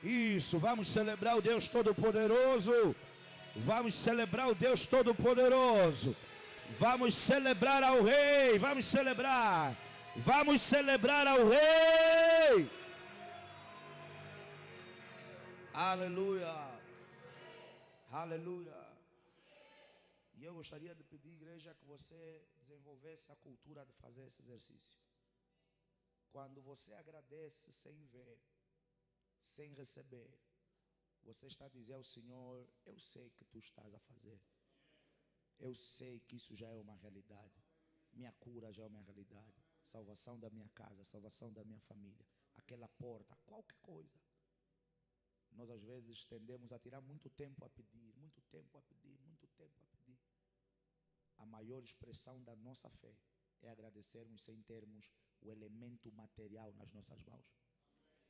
Isso, vamos celebrar o Deus Todo-Poderoso. Vamos celebrar o Deus Todo-Poderoso. Vamos celebrar ao Rei. Vamos celebrar. Vamos celebrar ao Rei. Aleluia. Aleluia. E eu gostaria de pedir, igreja, que você desenvolvesse a cultura de fazer esse exercício. Quando você agradece sem ver, sem receber, você está a dizer ao Senhor: eu sei que tu estás a fazer. Eu sei que isso já é uma realidade. Minha cura já é uma realidade. Salvação da minha casa, salvação da minha família. Aquela porta, qualquer coisa. Nós às vezes tendemos a tirar muito tempo a pedir, muito tempo a pedir, muito tempo a pedir. A maior expressão da nossa fé é agradecermos sem termos o elemento material nas nossas mãos.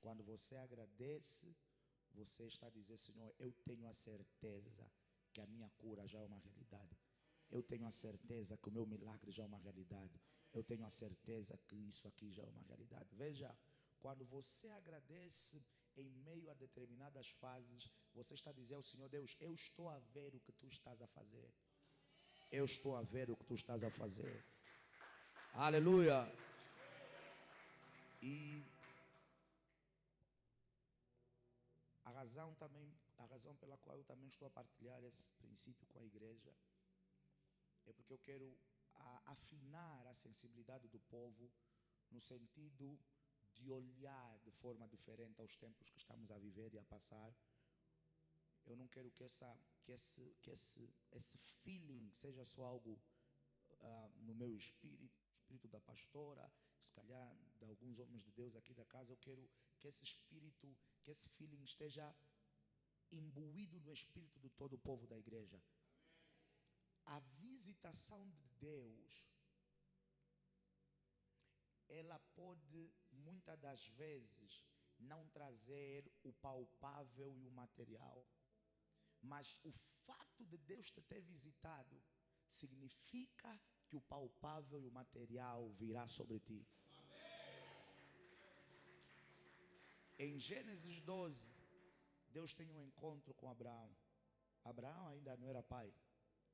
Quando você agradece, você está a dizer: Senhor, eu tenho a certeza que a minha cura já é uma realidade. Eu tenho a certeza que o meu milagre já é uma realidade. Eu tenho a certeza que isso aqui já é uma realidade. Veja, quando você agradece em meio a determinadas fases, você está a dizer ao Senhor: Deus, eu estou a ver o que tu estás a fazer. Eu estou a ver o que tu estás a fazer. Aleluia. E a razão pela qual eu também estou a partilhar esse princípio com a igreja é porque eu quero afinar a sensibilidade do povo no sentido de olhar de forma diferente aos tempos que estamos a viver e a passar. Eu não quero que esse feeling seja só algo no meu espírito da pastora, se calhar de alguns homens de Deus aqui da casa. Eu quero que esse espírito, que esse feeling esteja imbuído no espírito de todo o povo da igreja. A visitação de Deus, ela pode muitas das vezes não trazer o palpável e o material, mas o fato de Deus te ter visitado significa que o palpável e o material virá sobre ti. Em Gênesis 12, Deus tem um encontro com Abraão. Abraão ainda não era pai,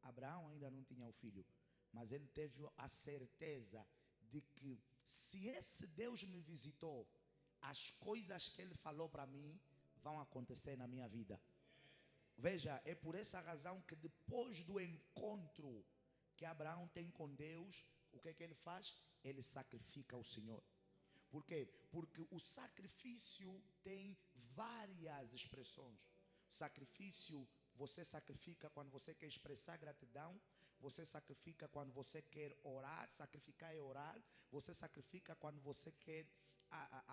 Abraão ainda não tinha o filho, mas ele teve a certeza de que se esse Deus me visitou, as coisas que ele falou para mim vão acontecer na minha vida. Veja, é por essa razão que depois do encontro que Abraão tem com Deus, o que é que ele faz? Ele sacrifica o Senhor. Por quê? Porque o sacrifício tem várias expressões. Sacrifício, você sacrifica quando você quer expressar gratidão. Você sacrifica quando você quer orar. Sacrificar é orar. Você sacrifica quando você quer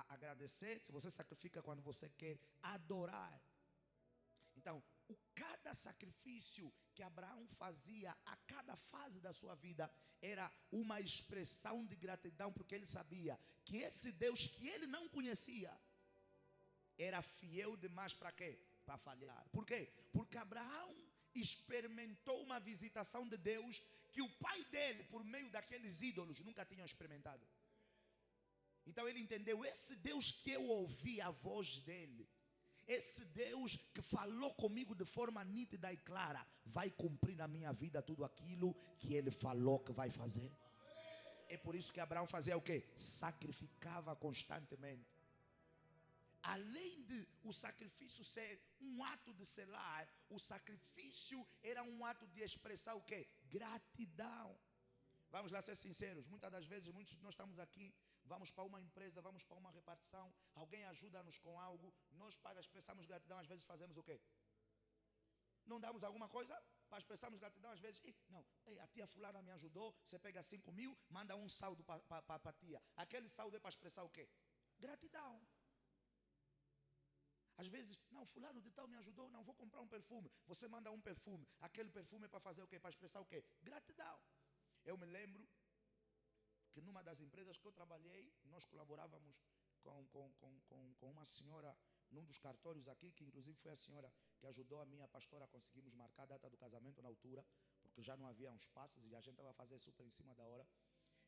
agradecer. Você sacrifica quando você quer adorar. Então, cada sacrifício que Abraão fazia a cada fase da sua vida era uma expressão de gratidão, porque ele sabia que esse Deus que ele não conhecia era fiel demais para quê? Para falhar. Por quê? Porque Abraão experimentou uma visitação de Deus que o pai dele, por meio daqueles ídolos, nunca tinha experimentado. Então ele entendeu: esse Deus que eu ouvi a voz dele, esse Deus que falou comigo de forma nítida e clara, vai cumprir na minha vida tudo aquilo que ele falou que vai fazer. É por isso que Abraão fazia o quê? Sacrificava constantemente. Além de o sacrifício ser um ato de selar, o sacrifício era um ato de expressar o quê? Gratidão. Vamos lá ser sinceros, muitas das vezes, muitos de nós estamos aqui, vamos para uma empresa, vamos para uma repartição, alguém ajuda-nos com algo, nós para expressarmos gratidão, às vezes fazemos o quê? Não damos alguma coisa para expressarmos gratidão, às vezes, a tia fulana me ajudou, você pega 5 mil, manda um saldo para a tia. Aquele saldo é para expressar o quê? Gratidão. Às vezes, não, fulano de tal me ajudou, não, vou comprar um perfume. Você manda um perfume, aquele perfume é para fazer o quê? Para expressar o quê? Gratidão. Eu me lembro que numa das empresas que eu trabalhei, nós colaborávamos com uma senhora num dos cartórios aqui, que inclusive foi a senhora que ajudou a minha pastora a conseguirmos marcar a data do casamento na altura, porque já não havia uns passos e a gente estava a fazer super em cima da hora.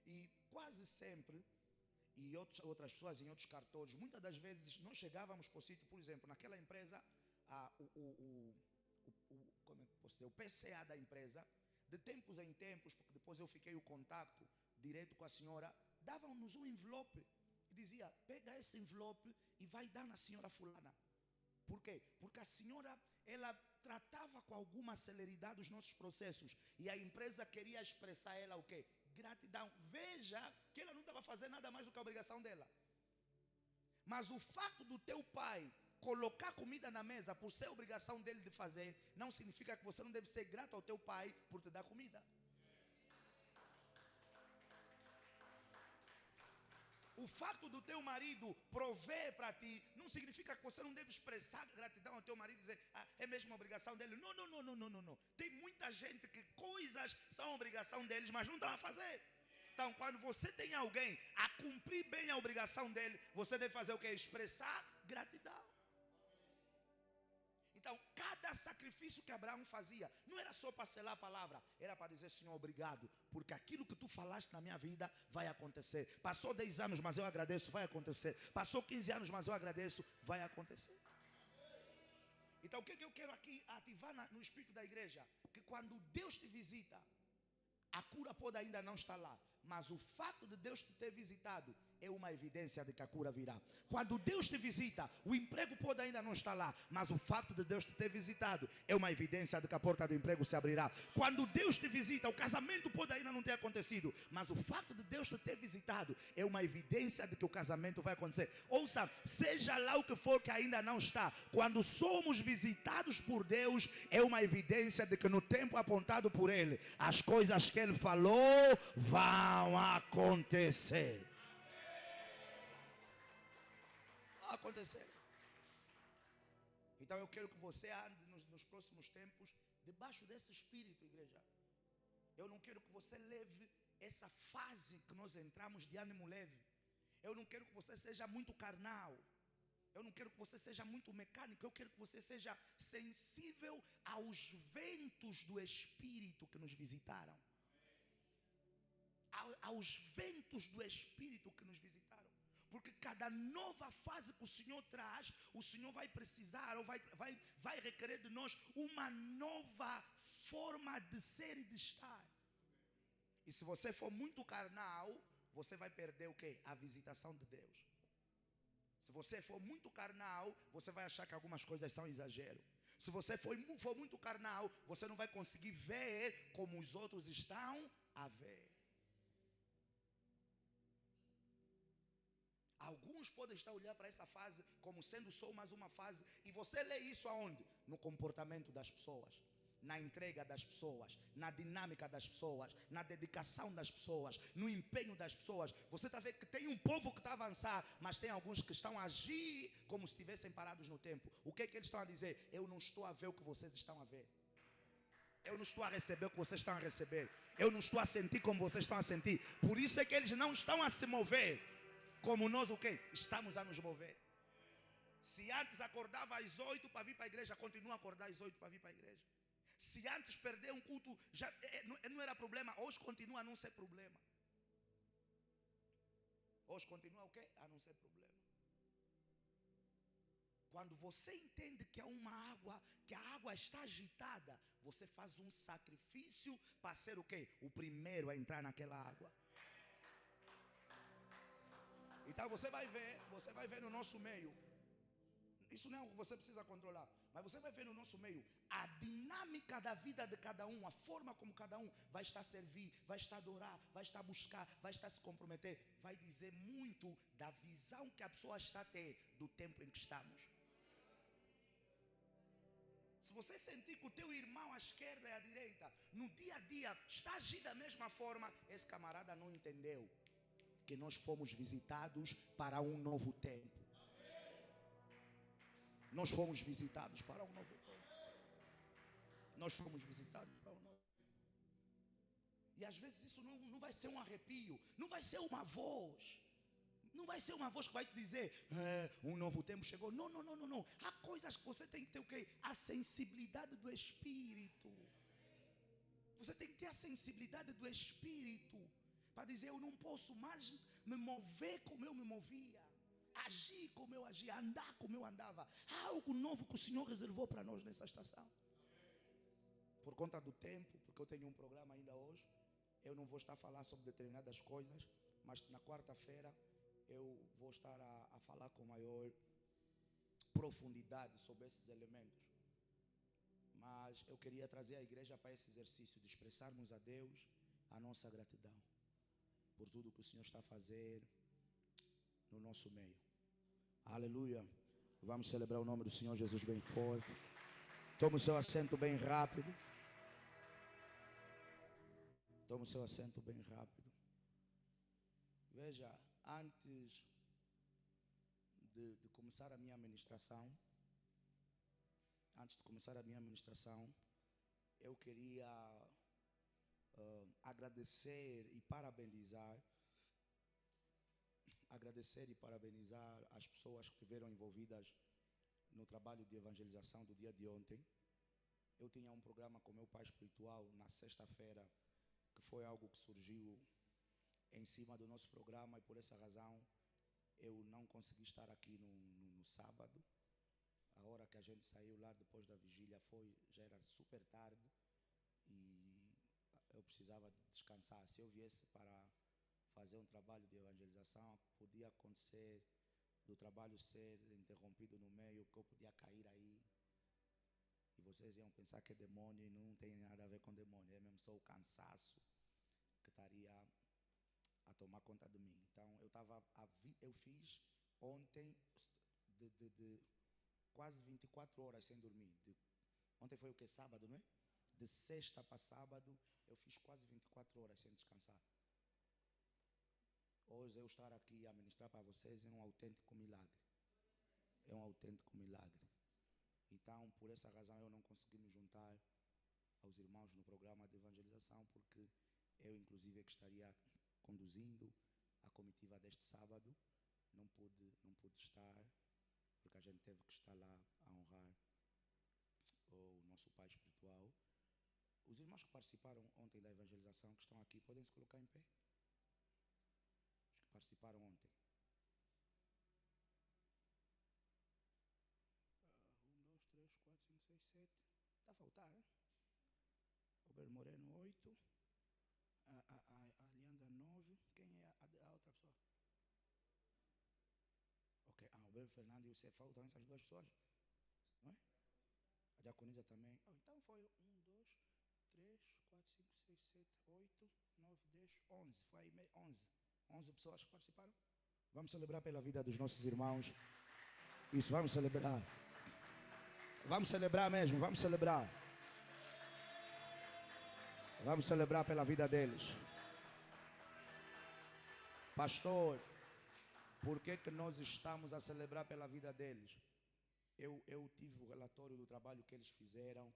E quase sempre e outras pessoas em outros cartões. Muitas das vezes nós chegávamos para o sítio, por exemplo, naquela empresa, como é que posso dizer, o PCA da empresa, de tempos em tempos, porque depois eu fiquei o contato direto com a senhora, davam-nos um envelope e dizia: pega esse envelope e vai dar na senhora fulana. Por quê? Porque a senhora, ela tratava com alguma celeridade os nossos processos e a empresa queria expressar a ela o quê? Gratidão. Veja que ela não estava fazendo nada mais do que a obrigação dela. Mas o fato do teu pai colocar comida na mesa por ser obrigação dele de fazer, não significa que você não deve ser grato ao teu pai por te dar comida. O fato do teu marido prover para ti não significa que você não deve expressar gratidão ao teu marido e dizer: é mesmo obrigação dele. Não. Tem muita gente que coisas são obrigação deles, mas não estão a fazer. Então, quando você tem alguém a cumprir bem a obrigação dele, você deve fazer o quê? Expressar gratidão. Então, cada sacrifício que Abraão fazia, não era só para selar a palavra, era para dizer: Senhor, obrigado, porque aquilo que tu falaste na minha vida vai acontecer. Passou 10 anos, mas eu agradeço, vai acontecer. Passou 15 anos, mas eu agradeço, vai acontecer. Então, o que eu quero aqui ativar no espírito da igreja? Que quando Deus te visita, a cura pode ainda não estar lá, mas o fato de Deus te ter visitado é uma evidência de que a cura virá. Quando Deus te visita, o emprego pode ainda não estar lá, mas o fato de Deus te ter visitado é uma evidência de que a porta do emprego se abrirá. Quando Deus te visita, o casamento pode ainda não ter acontecido, mas o fato de Deus te ter visitado é uma evidência de que o casamento vai acontecer. Ouça, seja lá o que for que ainda não está, quando somos visitados por Deus, é uma evidência de que no tempo apontado por Ele, as coisas que Ele falou vão acontecer. Acontecer. Então eu quero que você ande nos próximos tempos debaixo desse espírito, igreja. Eu não quero que você leve essa fase que nós entramos de ânimo leve. Eu não quero que você seja muito carnal. Eu não quero que você seja muito mecânico. Eu quero que você seja sensível aos ventos do Espírito que nos visitaram. Aos ventos do Espírito que nos visitaram. Porque cada nova fase que o Senhor traz, o Senhor vai precisar ou vai requerer de nós uma nova forma de ser e de estar. E se você for muito carnal, você vai perder o quê? A visitação de Deus. Se você for muito carnal, você vai achar que algumas coisas são exagero. Se você for muito carnal, você não vai conseguir ver como os outros estão a ver. Alguns podem estar olhando para essa fase como sendo só mais uma fase. E você lê isso aonde? No comportamento das pessoas, na entrega das pessoas, na dinâmica das pessoas, na dedicação das pessoas, no empenho das pessoas. Você está vendo que tem um povo que está a avançar, mas tem alguns que estão a agir como se estivessem parados no tempo. O que é que eles estão a dizer? Eu não estou a ver o que vocês estão a ver. Eu não estou a receber o que vocês estão a receber. Eu não estou a sentir como vocês estão a sentir. Por isso é que eles não estão a se mover como nós o quê? Estamos a nos mover. Se antes acordava às 8 para vir para a igreja, continua a acordar às 8 para vir para a igreja. Se antes perder um culto, já não era problema, hoje continua a não ser problema. Hoje continua o quê? A não ser problema. Quando você entende que é uma água, que a água está agitada, você faz um sacrifício para ser o quê? O primeiro a entrar naquela água. Então você vai ver no nosso meio. Isso não é o que você precisa controlar, mas você vai ver no nosso meio a dinâmica da vida de cada um, a forma como cada um vai estar a servir, vai estar a adorar, vai estar a buscar, vai estar a se comprometer. Vai dizer muito da visão que a pessoa está a ter do tempo em que estamos. Se você sentir que o teu irmão à esquerda e à direita, no dia a dia, está a agir da mesma forma, esse camarada não entendeu que nós fomos visitados para um novo tempo. Nós fomos visitados para um novo tempo. Nós fomos visitados para um novo tempo. E às vezes isso não vai ser um arrepio, não vai ser uma voz. Não vai ser uma voz que vai te dizer, um novo tempo chegou. Não. Há coisas que você tem que ter o quê? A sensibilidade do Espírito. Você tem que ter a sensibilidade do Espírito para dizer: eu não posso mais me mover como eu me movia, agir como eu agia, andar como eu andava. Há algo novo que o Senhor reservou para nós nessa estação. Por conta do tempo, porque eu tenho um programa ainda hoje, eu não vou estar a falar sobre determinadas coisas, mas na quarta-feira eu vou estar a falar com maior profundidade sobre esses elementos. Mas eu queria trazer a igreja para esse exercício de expressarmos a Deus a nossa gratidão por tudo que o Senhor está a fazer no nosso meio. Aleluia. Vamos celebrar o nome do Senhor Jesus bem forte. Toma o seu assento bem rápido. Toma o seu assento bem rápido. Veja, antes de começar a minha ministração, eu queria agradecer e parabenizar as pessoas que estiveram envolvidas no trabalho de evangelização do dia de ontem. Eu tinha um programa com meu pai espiritual na sexta-feira, que foi algo que surgiu em cima do nosso programa, e por essa razão eu não consegui estar aqui no sábado. A hora que a gente saiu lá depois da vigília já era super tarde e eu precisava de descansar. Se eu viesse para fazer um trabalho de evangelização, podia acontecer do trabalho ser interrompido no meio, que eu podia cair aí e vocês iam pensar que é demônio, e não tem nada a ver com demônio, é mesmo só o cansaço que estaria a tomar conta de mim. Então eu fiz ontem de quase 24 horas sem dormir. Ontem foi o que? Sábado, não é? De sexta para sábado eu fiz quase 24 horas sem descansar. Hoje eu estar aqui a ministrar para vocês é um autêntico milagre. É um autêntico milagre. Então, por essa razão eu não consegui me juntar aos irmãos no programa de evangelização, porque eu inclusive que estaria conduzindo a comitiva deste sábado, não pude estar, porque a gente teve que estar lá a honrar o nosso pai espiritual. Os irmãos que participaram ontem da evangelização, que estão aqui, podem se colocar em pé? Os que participaram ontem. 1, 2, 3, 4, 5, 6, 7. Está a faltar, hein? Albert Moreno, 8. A Leandra, 9. Quem é a outra pessoa? Ok, Albert Fernando e o Cé, faltam essas duas pessoas, não é? A diaconisa também. Então foi 1, 2, 3, 4, 5, 6, 7, 8, 9, 10, 11. Foi aí 11 pessoas que participaram. Vamos celebrar pela vida dos nossos irmãos. Isso, vamos celebrar. Vamos celebrar mesmo, vamos celebrar. Vamos celebrar pela vida deles. Pastor, por que nós estamos a celebrar pela vida deles? Eu tive o relatório do trabalho que eles fizeram.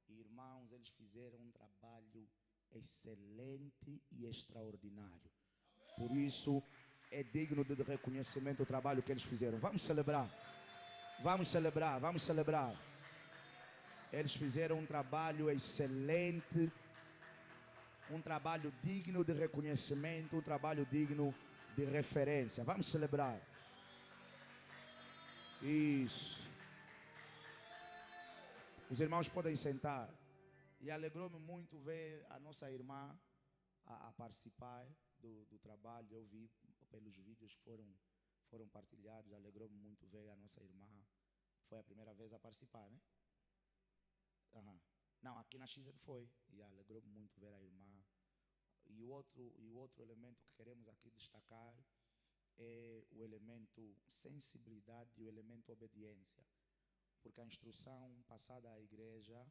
E, irmãos, eles fizeram um trabalho excelente e extraordinário. Por isso, é digno de reconhecimento o trabalho que eles fizeram. Vamos celebrar. Vamos celebrar, vamos celebrar. Eles fizeram um trabalho excelente, um trabalho digno de reconhecimento, um trabalho digno de referência. Vamos celebrar. Isso. Os irmãos podem sentar. E alegrou-me muito ver a nossa irmã a participar do trabalho. Eu vi pelos vídeos que foram partilhados. Alegrou-me muito ver a nossa irmã. Foi a primeira vez a participar, né? Não, aqui na XZ foi. E alegrou-me muito ver a irmã. E o outro elemento que queremos aqui destacar é o elemento sensibilidade e o elemento obediência. Porque a instrução passada à igreja,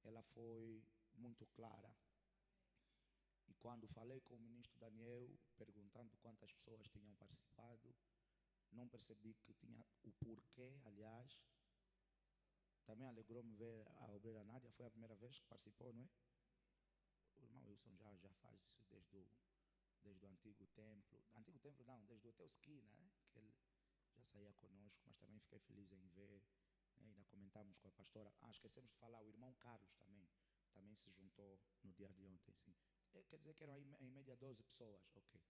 ela foi muito clara. E quando falei com o ministro Daniel, perguntando quantas pessoas tinham participado, não percebi que tinha o porquê, aliás. Também alegrou-me ver a obreira Nádia, foi a primeira vez que participou, não é? O irmão Wilson já faz isso desde o antigo templo. Antigo templo não, desde o teu esquina, né? Que ele já saía conosco, mas também fiquei feliz em ver. Ainda comentamos com a pastora. Esquecemos de falar, o irmão Carlos também também se juntou no dia de ontem, sim. Quer dizer que eram em média 12 pessoas, ok.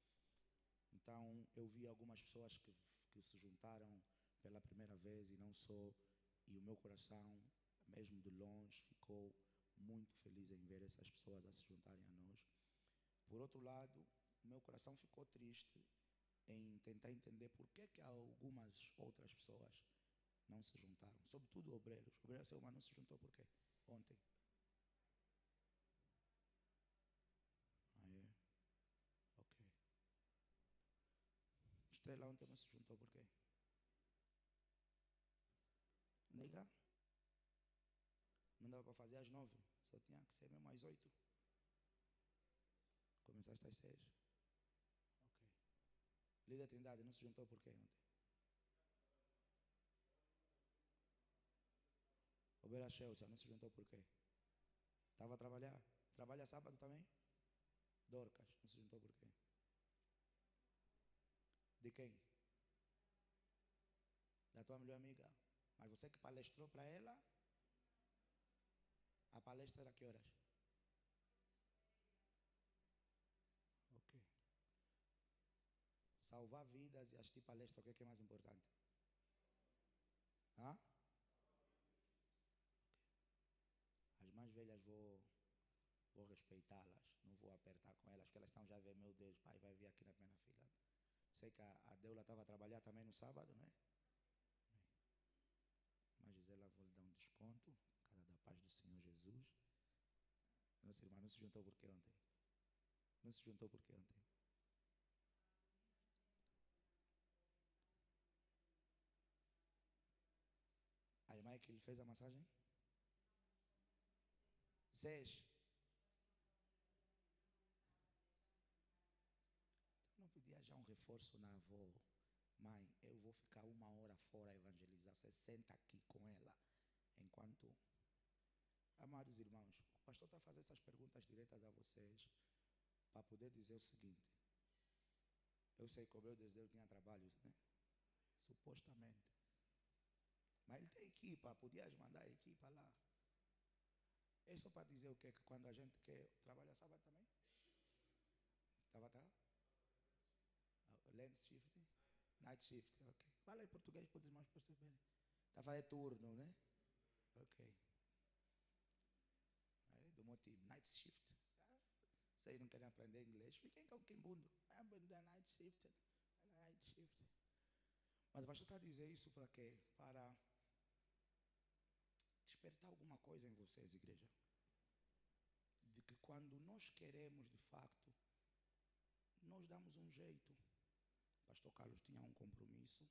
Então eu vi algumas pessoas que se juntaram pela primeira vez e não só, e o meu coração, mesmo de longe, ficou muito feliz em ver essas pessoas a se juntarem a nós. Por outro lado, o meu coração ficou triste em tentar entender por que algumas outras pessoas não se juntaram, sobretudo obreiros. O obreiro Selma não se juntou por quê? Ontem. Ah, é? Ok. Estrela ontem não se juntou por quê? Liga? Não dava para fazer às 9, só tinha que ser mesmo às 8. Começaste às 6. Ok. Líder Trindade não se juntou por quê ontem? Obeira Chelsea não se juntou por quê? Estava a trabalhar. Trabalha sábado também? Dorcas não se juntou por quê? De quem? Da tua melhor amiga. Mas você que palestrou para ela? A palestra era que horas? Ok. Salvar vidas e assistir palestra, o que é mais importante? Hã? As mais velhas vou respeitá-las, não vou apertar com elas, porque elas estão já a ver, meu Deus, pai vai vir aqui na minha filha. Sei que a Deula estava a trabalhar também no sábado, né? Mas Gisela, vou lhe dar um desconto, cada da paz do Senhor Jesus. Nossa irmã não se juntou por quê ontem? Não se juntou por quê ontem? A irmã é que lhe fez a massagem? 6. Não pedia já um reforço na avó? Mãe, eu vou ficar 1 hora fora a evangelizar. Você senta aqui com ela. Enquanto... Amados irmãos, o pastor está a fazer essas perguntas diretas a vocês para poder dizer o seguinte. Eu sei que o meu Deus tinha trabalhos, né? Supostamente. Mas ele tem equipa, podias mandar a equipa lá. É só para dizer o quê? Que quando a gente quer... Trabalha sábado também? Estava cá? Lens shift? Night shift, ok. Fala em português para os irmãos perceberem. Está a fazer turno, né? Ok. Aí, do motivo, night shift. Vocês não querem aprender inglês? Fiquem com o Kimbundo. Night shift. Night shift. Mas o pastor está a dizer isso para quê? Para despertar alguma coisa em vocês, igreja. De que quando nós queremos, de facto, nós damos um jeito. O pastor Carlos tinha um compromisso.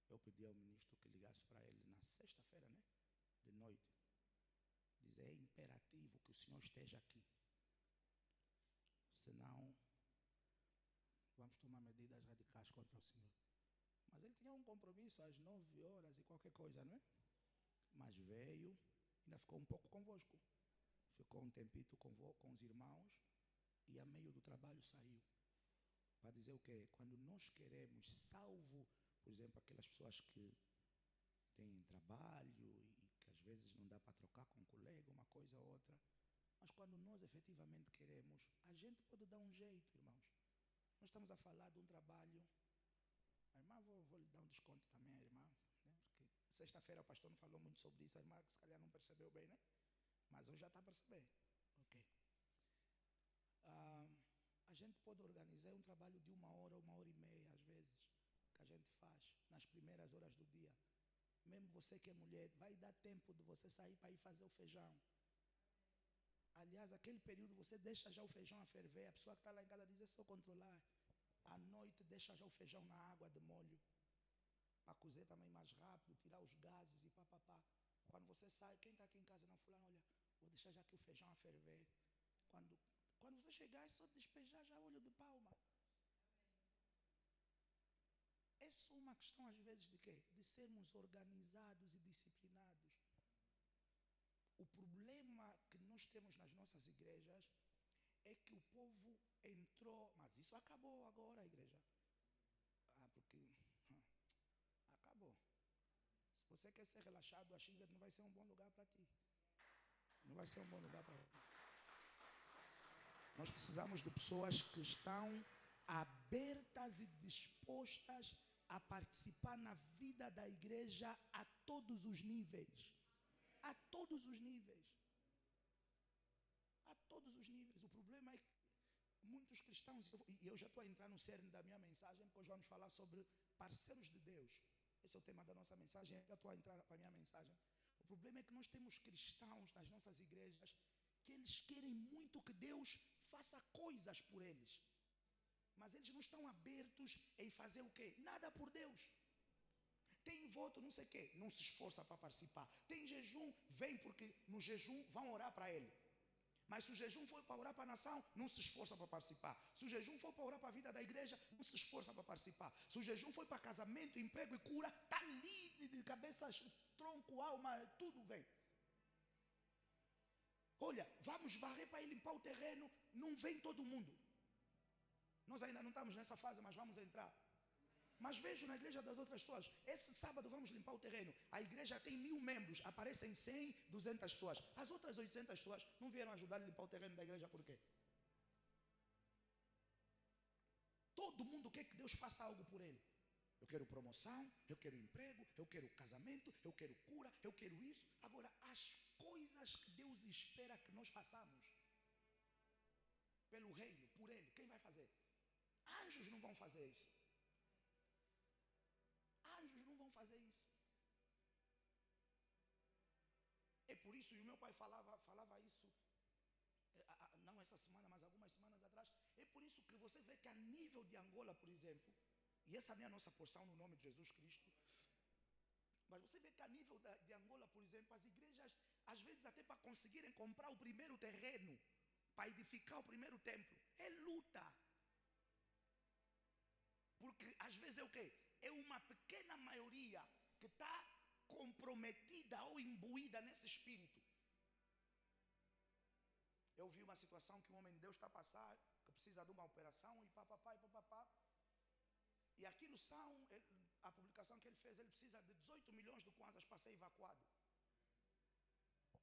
Eu pedi ao ministro que ligasse para ele na sexta-feira, né? De noite. Dizer, é imperativo que o senhor esteja aqui. Senão, vamos tomar medidas radicais contra o senhor. Mas ele tinha um compromisso às 9 horas e qualquer coisa, não é? Mas veio, ainda ficou um pouco convosco. Ficou um tempito com os irmãos e a meio do trabalho saiu. Para dizer o quê? Quando nós queremos, salvo, por exemplo, aquelas pessoas que têm trabalho e que às vezes não dá para trocar com um colega, uma coisa ou outra. Mas quando nós efetivamente queremos, a gente pode dar um jeito, irmãos. Nós estamos a falar de um trabalho. A irmã, vou lhe dar um desconto também, a irmã. Né? Porque sexta-feira o pastor não falou muito sobre isso, a irmã se calhar não percebeu bem, né? Mas hoje já está a perceber. Ok. A gente pode organizar um trabalho de 1 hora, 1 hora e meia, às vezes, que a gente faz nas primeiras horas do dia. Mesmo você que é mulher, vai dar tempo de você sair para ir fazer o feijão. Aliás, aquele período você deixa já o feijão a ferver. A pessoa que está lá em casa diz, é só controlar. À noite deixa já o feijão na água de molho. Para cozer também mais rápido, tirar os gases e papapá. Quando você sai, quem está aqui em casa, não, fulano, olha, vou deixar já aqui o feijão a ferver. Quando você chegar, é só despejar já olho de palma. É só uma questão, às vezes, de quê? De sermos organizados e disciplinados. O problema que nós temos nas nossas igrejas é que o povo entrou, mas isso acabou agora, a igreja. Porque acabou. Se você quer ser relaxado, a XZ não vai ser um bom lugar para ti. Não vai ser um bom lugar para... Nós precisamos de pessoas que estão abertas e dispostas a participar na vida da igreja a todos os níveis. A todos os níveis. A todos os níveis. O problema é que muitos cristãos, e eu já estou a entrar no cerne da minha mensagem, porque hoje vamos falar sobre parceiros de Deus. Esse é o tema da nossa mensagem, eu já estou a entrar para a minha mensagem. O problema é que nós temos cristãos nas nossas igrejas que eles querem muito que Deus faça coisas por eles. Mas eles não estão abertos em fazer o quê? Nada por Deus. Tem voto, não sei o quê, não se esforça para participar. Tem jejum, vem porque no jejum vão orar para ele. Mas se o jejum for para orar para a nação, não se esforça para participar. Se o jejum for para orar para a vida da igreja, não se esforça para participar. Se o jejum for para casamento, emprego e cura, está ali de cabeças, tronco, alma, tudo vem. Olha, vamos varrer para ir limpar o terreno, não vem todo mundo. Nós ainda não estamos nessa fase, mas vamos entrar. Mas vejo na igreja das outras pessoas, esse sábado vamos limpar o terreno. A igreja tem 1000 membros, aparecem 100, 200 pessoas. As outras 800 pessoas não vieram ajudar a limpar o terreno da igreja por quê? Todo mundo quer que Deus faça algo por ele. Eu quero promoção, eu quero emprego, eu quero casamento, eu quero cura, eu quero isso. Agora, as coisas que Deus espera que nós façamos pelo reino, por ele, quem vai fazer? Anjos não vão fazer isso. Anjos não vão fazer isso. É por isso, e o meu pai falava isso, não essa semana, mas algumas semanas atrás. É por isso que você vê que a nível de Angola, por exemplo, e essa nem é a nossa porção no nome de Jesus Cristo, mas você vê que a nível de Angola, por exemplo, as igrejas, às vezes até para conseguirem comprar o primeiro terreno, para edificar o primeiro templo, é luta. Porque às vezes é o quê? É uma pequena maioria que está comprometida ou imbuída nesse espírito. Eu vi uma situação que um homem de Deus está a passar, que precisa de uma operação e papapá. E aquilo a publicação que ele fez, ele precisa de 18 milhões de kwanzas para ser evacuado.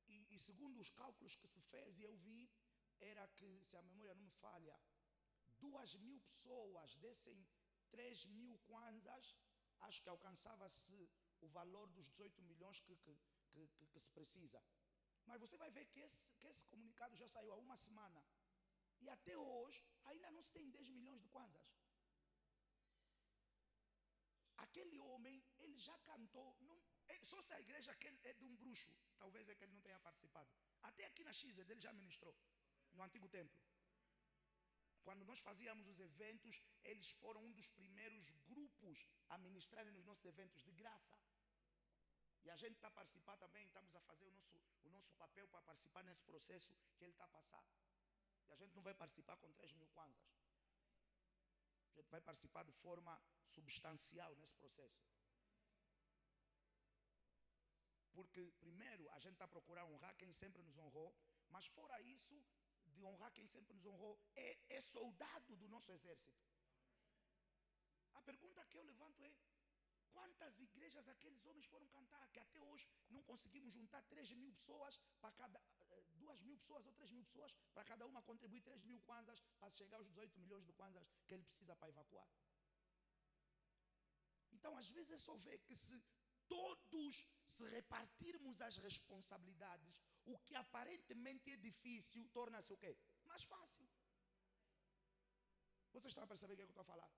E segundo os cálculos que se fez, e eu vi, era que, se a memória não me falha, 2.000 pessoas dessem 3.000 kwanzas, acho que alcançava-se o valor dos 18 milhões que se precisa. Mas você vai ver que esse comunicado já saiu há uma semana. E até hoje, ainda não se tem 10 milhões de kwanzas. Aquele homem, ele já cantou, só se a igreja que é de um bruxo, talvez é que ele não tenha participado. Até aqui na XZ, ele já ministrou, no antigo templo. Quando nós fazíamos os eventos, eles foram um dos primeiros grupos a ministrarem nos nossos eventos de graça. E a gente está a participar também, estamos a fazer o nosso papel para participar nesse processo que ele está a passar. E a gente não vai participar com 3.000 kwanzas. A gente vai participar de forma substancial nesse processo. Porque, primeiro, a gente está a procurar honrar quem sempre nos honrou, mas fora isso, de honrar quem sempre nos honrou, é soldado do nosso exército. A pergunta que eu levanto é: quantas igrejas aqueles homens foram cantar, que até hoje não conseguimos juntar 3.000 pessoas para cada 2.000 pessoas ou 3.000 pessoas para cada uma contribuir 3.000 kwanzas para chegar aos 18 milhões de kwanzas que ele precisa para evacuar. Então, às vezes é só ver que se todos se repartirmos as responsabilidades, o que aparentemente é difícil torna-se o quê? Mais fácil. Vocês estão a perceber o que eu estou a falar?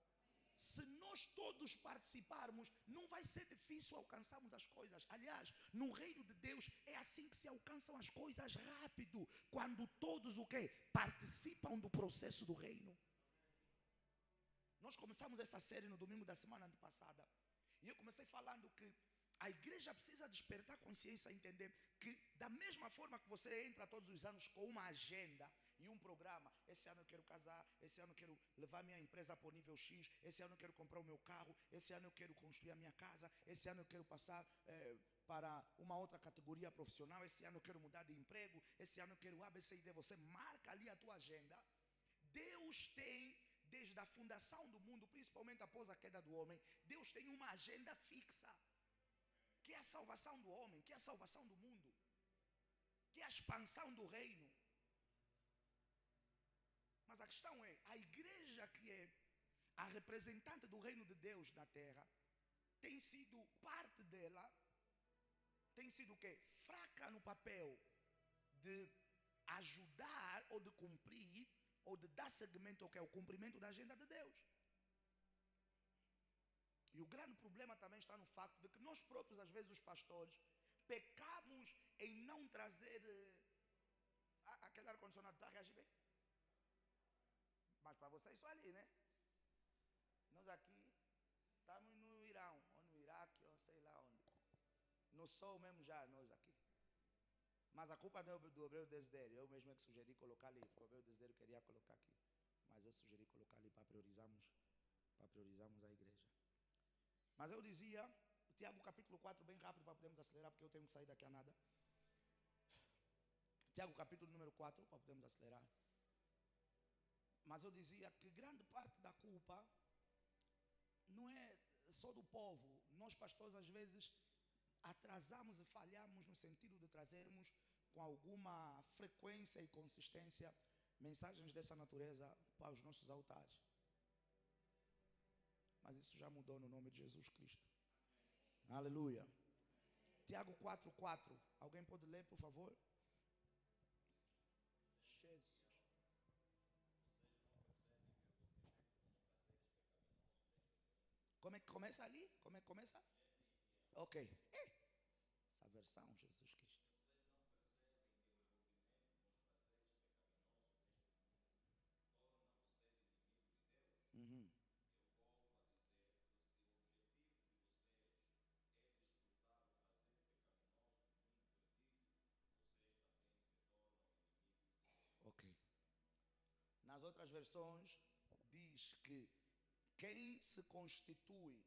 Se nós todos participarmos, não vai ser difícil alcançarmos as coisas. Aliás, no reino de Deus é assim que se alcançam as coisas rápido, quando todos o quê? Participam do processo do reino. Nós começamos essa série no domingo da semana passada, e eu comecei falando que a igreja precisa despertar consciência e entender que, da mesma forma que você entra todos os anos com uma agenda e um programa, esse ano eu quero casar, esse ano eu quero levar minha empresa para o nível X, esse ano eu quero comprar o meu carro, esse ano eu quero construir a minha casa, esse ano eu quero passar para uma outra categoria profissional, esse ano eu quero mudar de emprego, esse ano eu quero ABCD. Você marca ali a tua agenda. Deus tem, desde a fundação do mundo, principalmente após a queda do homem, Deus tem uma agenda fixa, que é a salvação do homem, que é a salvação do mundo. que é a expansão do reino. Mas a questão é, a igreja que é a representante do reino de Deus na terra, tem sido parte dela, tem sido o quê? Fraca no papel de ajudar ou de cumprir, ou de dar seguimento ao que é o cumprimento da agenda de Deus. E o grande problema também está no facto de que nós próprios, às vezes os pastores, pecamos em não trazer aquele ar-condicionado. Está a reagir bem? Mas para vocês só ali, né? Nós aqui estamos no Irão, ou no Iraque, ou sei lá onde. No sol mesmo já, nós aqui. Mas a culpa não é do Obreiro Desidério. Eu mesmo é que sugeri colocar ali, porque o Obreiro Desidério queria colocar aqui. Mas eu sugeri colocar ali para priorizarmos a igreja. Mas eu dizia, Tiago capítulo 4, bem rápido para podermos acelerar, porque eu tenho que sair daqui a nada. Tiago capítulo número 4, para podermos acelerar. Mas eu dizia que grande parte da culpa não é só do povo. Nós pastores às vezes atrasamos e falhamos no sentido de trazermos com alguma frequência e consistência mensagens dessa natureza para os nossos altares. Mas isso já mudou no nome de Jesus Cristo. Aleluia. Tiago 4:4. Alguém pode ler, por favor? Jesus. Como é que começa ali? Como é que começa? Ok. Essa versão, Jesus Cristo. Uhum. Ok. Nas outras versões diz que quem se constitui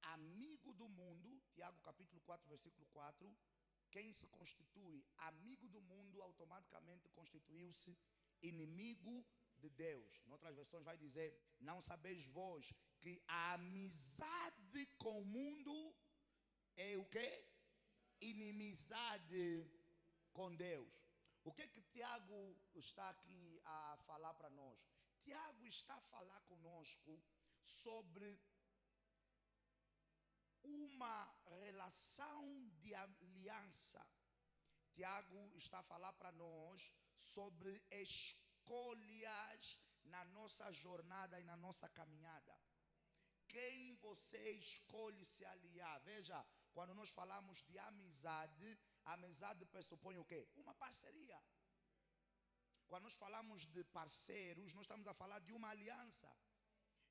amigo do mundo, Tiago capítulo 4, versículo 4, quem se constitui amigo do mundo automaticamente constituiu-se inimigo de Deus. Em outras versões vai dizer, não sabeis vós que a amizade com o mundo é o quê? Inimizade com Deus. O que Tiago está aqui a falar para nós? Tiago está a falar conosco sobre uma relação de aliança. Tiago está a falar para nós sobre escolhas na nossa jornada e na nossa caminhada. Quem você escolhe se aliar? Veja, quando nós falamos de amizade, a amizade pressupõe o quê? Uma parceria. Quando nós falamos de parceiros, nós estamos a falar de uma aliança.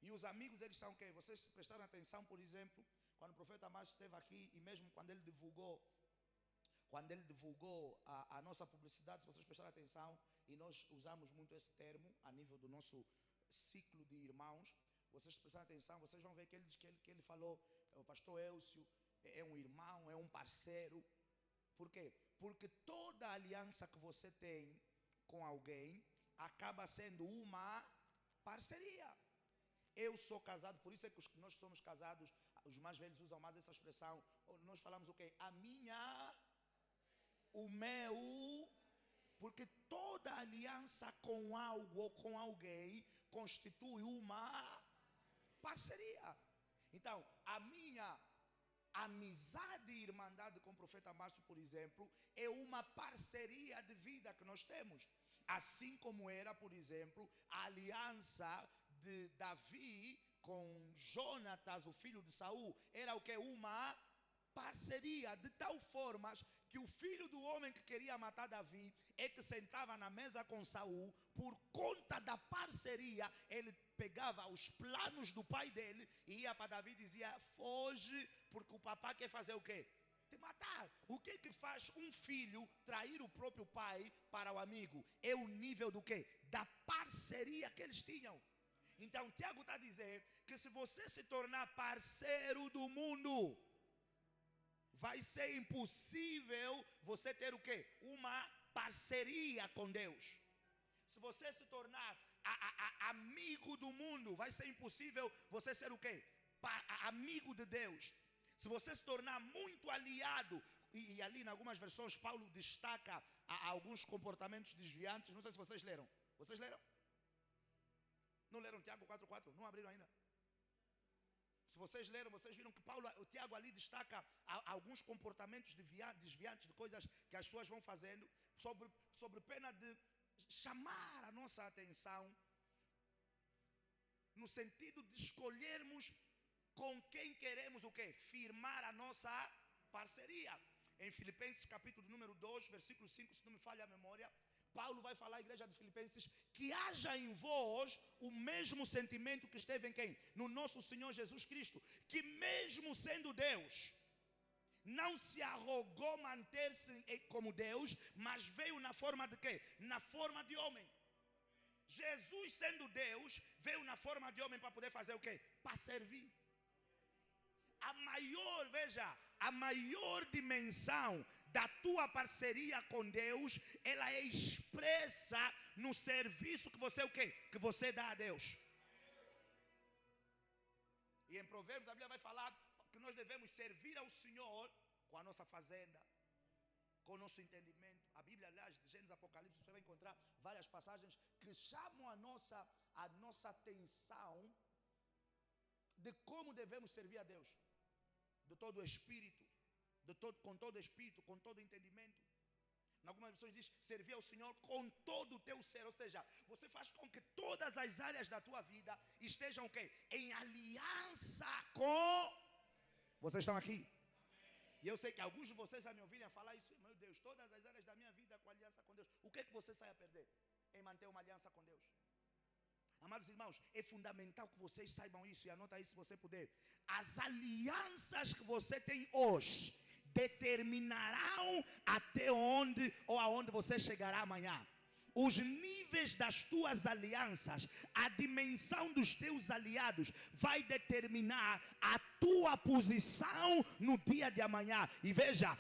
E os amigos, eles são o quê? Vocês prestaram atenção, por exemplo, quando o profeta Márcio esteve aqui e mesmo quando ele divulgou a nossa publicidade, se vocês prestaram atenção, e nós usamos muito esse termo a nível do nosso ciclo de irmãos, vocês prestaram atenção, vocês vão ver que ele falou, o pastor Elcio é um irmão, é um parceiro. Por quê? Porque toda aliança que você tem com alguém acaba sendo uma parceria. Eu sou casado, por isso é que nós somos casados, os mais velhos usam mais essa expressão, nós falamos o quê? A minha, o meu, porque toda aliança com algo ou com alguém constitui uma parceria. Então, a minha amizade e irmandade com o profeta Márcio, por exemplo, é uma parceria de vida que nós temos. Assim como era, por exemplo, a aliança de Davi com Jonatas, o filho de Saul, era o que? Uma parceria, de tal forma que o filho do homem que queria matar Davi é que sentava na mesa com Saul, por conta da parceria, ele pegava os planos do pai dele e ia para Davi e dizia, foge, porque o papai quer fazer o quê? Te matar. O que faz um filho trair o próprio pai para o amigo? É o nível do quê? Da parceria que eles tinham. Então Tiago está a dizer que se você se tornar parceiro do mundo, vai ser impossível você ter o quê? Uma parceria com Deus. Se você se tornar amigo do mundo, vai ser impossível você ser o quê? Amigo de Deus. Se você se tornar muito aliado, e ali em algumas versões Paulo destaca alguns comportamentos desviantes. Não sei se vocês leram. Vocês leram? Não leram Tiago 4,4? Não abriram ainda? Se vocês leram, vocês viram que o Tiago ali destaca alguns comportamentos desviantes de coisas que as pessoas vão fazendo, sobre pena de chamar a nossa atenção, no sentido de escolhermos com quem queremos o quê? Firmar a nossa parceria. Em Filipenses capítulo número 2, versículo 5, se não me falha a memória, Paulo vai falar à igreja de Filipenses que haja em vós o mesmo sentimento que esteve em quem? No nosso Senhor Jesus Cristo, que mesmo sendo Deus, não se arrogou manter-se como Deus, mas veio na forma de quê? Na forma de homem. Jesus, sendo Deus, veio na forma de homem para poder fazer o quê? Para servir. A maior dimensão da tua parceria com Deus, ela é expressa no serviço que você o quê? Que você dá a Deus. E em Provérbios a Bíblia vai falar que nós devemos servir ao Senhor com a nossa fazenda, com o nosso entendimento. A Bíblia, aliás, de Gênesis, Apocalipse, você vai encontrar várias passagens que chamam a nossa atenção de como devemos servir a Deus. De todo o espírito, com todo o espírito, com todo o entendimento. Em algumas versões diz, servir ao Senhor com todo o teu ser. Ou seja, você faz com que todas as áreas da tua vida estejam o quê? Em aliança com... Vocês estão aqui? E eu sei que alguns de vocês a me ouvirem falar isso. Meu Deus, todas as áreas da minha vida com aliança com Deus. O que é que você sai a perder em manter uma aliança com Deus? Amados irmãos, é fundamental que vocês saibam isso. E anota aí se você puder. As alianças que você tem hoje determinarão até onde ou aonde você chegará amanhã. Os níveis das tuas alianças, a dimensão dos teus aliados vai determinar a tua posição no dia de amanhã. E veja,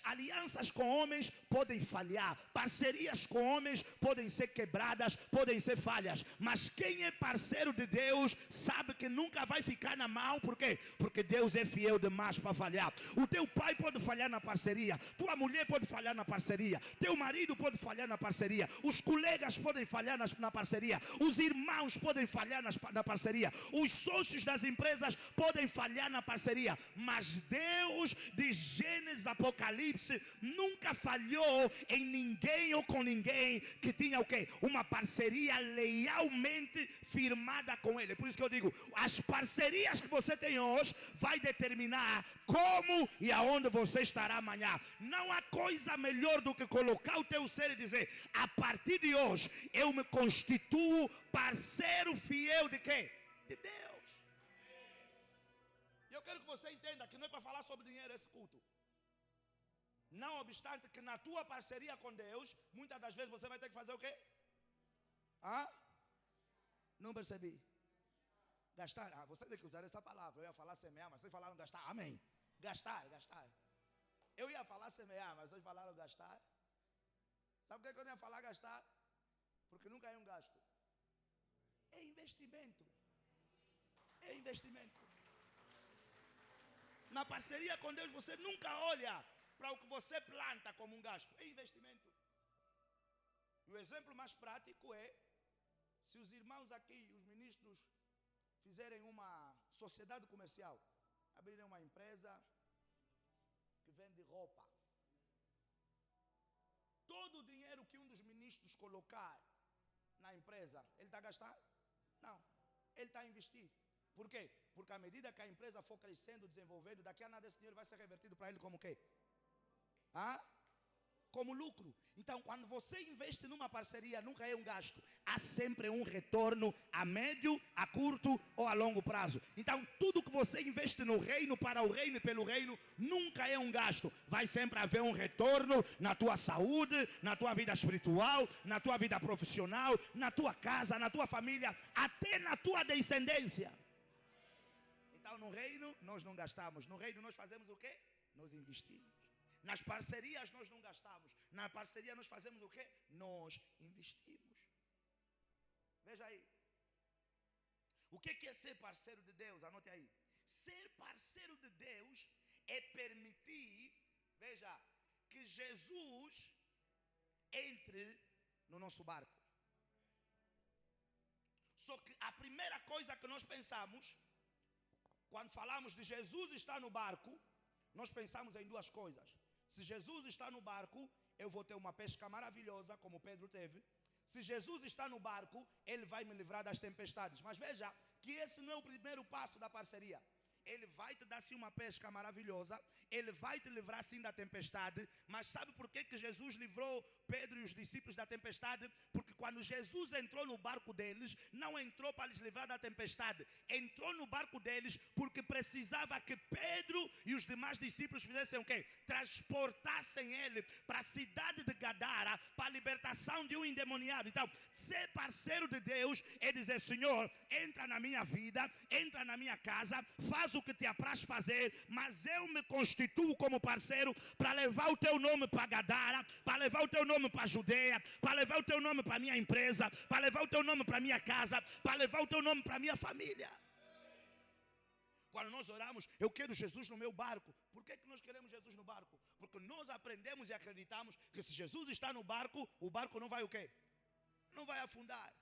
alianças com homens podem falhar, parcerias com homens podem ser quebradas, podem ser falhas, mas quem é parceiro de Deus sabe que nunca vai ficar na mão. Por quê? Porque Deus é fiel demais para falhar. O teu pai pode falhar na parceria, tua mulher pode falhar na parceria, teu marido pode falhar na parceria, os colegas podem falhar na parceria, os irmãos podem falhar na parceria, os sócios das empresas podem falhar na parceria, mas Deus de Gênesis, Apocalipse nunca falhou em ninguém ou com ninguém que tinha o quê? Uma parceria lealmente firmada com Ele. Por isso que eu digo, as parcerias que você tem hoje vai determinar como e aonde você estará amanhã. Não há coisa melhor do que colocar o teu ser e dizer, a partir de hoje eu me constituo parceiro fiel de quem? De Deus. E eu quero que você entenda que não é para falar sobre dinheiro esse culto. Não obstante que na tua parceria com Deus, muitas das vezes você vai ter que fazer o quê? Não percebi. Gastar. Você tem que usar essa palavra. Eu ia falar semear, mas vocês falaram gastar. Amém. Gastar. Eu ia falar semear, mas vocês falaram gastar. Sabe por que eu não ia falar gastar? Porque nunca é um gasto. É investimento. É investimento. Na parceria com Deus você nunca olha para o que você planta como um gasto. É investimento. E o exemplo mais prático é, se os irmãos aqui, os ministros, fizerem uma sociedade comercial, abrirem uma empresa que vende roupa. Todo o dinheiro que um dos ministros colocar na empresa, ele está a gastar? Não, ele está a investir. Por quê? Porque à medida que a empresa for crescendo, desenvolvendo, daqui a nada esse dinheiro vai ser revertido para ele como o quê? Como lucro. Então, quando você investe numa parceria, nunca é um gasto. Há sempre um retorno a médio, a curto ou a longo prazo. Então, tudo que você investe no reino, para o reino e pelo reino, nunca é um gasto. Vai sempre haver um retorno na tua saúde, na tua vida espiritual, na tua vida profissional, na tua casa, na tua família, até na tua descendência. Então, no reino, nós não gastamos. No reino, nós fazemos o quê? Nós investimos. Nas parcerias nós não gastamos. Na parceria nós fazemos o quê? Nós investimos. Veja aí. O que é ser parceiro de Deus? Anote aí. Ser parceiro de Deus é permitir, veja, que Jesus entre no nosso barco. Só que a primeira coisa que nós pensamos, quando falamos de Jesus estar no barco, nós pensamos em duas coisas. Se Jesus está no barco, eu vou ter uma pesca maravilhosa, como Pedro teve. Se Jesus está no barco, Ele vai me livrar das tempestades. Mas veja que esse não é o primeiro passo da parceria. Ele vai te dar sim uma pesca maravilhosa, Ele vai te livrar sim da tempestade. Mas sabe por que Jesus livrou Pedro e os discípulos da tempestade? Porque quando Jesus entrou no barco deles, não entrou para lhes livrar da tempestade, entrou no barco deles porque precisava que Pedro e os demais discípulos fizessem o quê? Transportassem ele para a cidade de Gadara, para a libertação de um endemoniado. Então, ser parceiro de Deus é dizer: Senhor, entra na minha vida, entra na minha casa, faz o que te apraz fazer, mas eu me constituo como parceiro para levar o teu nome para Gadara, para levar o teu nome para a Judeia, para levar o teu nome para a minha empresa, para levar o teu nome para a minha casa, para levar o teu nome para a minha família. Quando nós oramos, eu quero Jesus no meu barco. Por que nós queremos Jesus no barco? Porque nós aprendemos e acreditamos que se Jesus está no barco, o barco não vai o quê? Não vai afundar.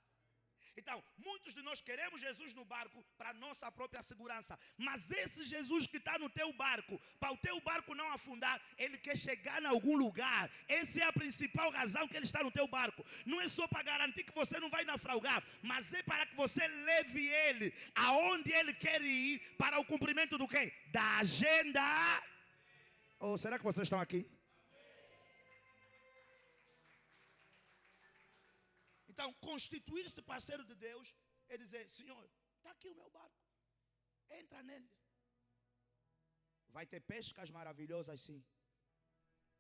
Então, muitos de nós queremos Jesus no barco para nossa própria segurança. Mas esse Jesus que está no teu barco, para o teu barco não afundar, Ele quer chegar em algum lugar. Essa é a principal razão que Ele está no teu barco. Não é só para garantir que você não vai naufragar, mas é para que você leve Ele aonde Ele quer ir, para o cumprimento do quê? Da agenda. Ou será que vocês estão aqui? Então, constituir-se parceiro de Deus é dizer: Senhor, está aqui o meu barco, entra nele. Vai ter pescas maravilhosas, sim.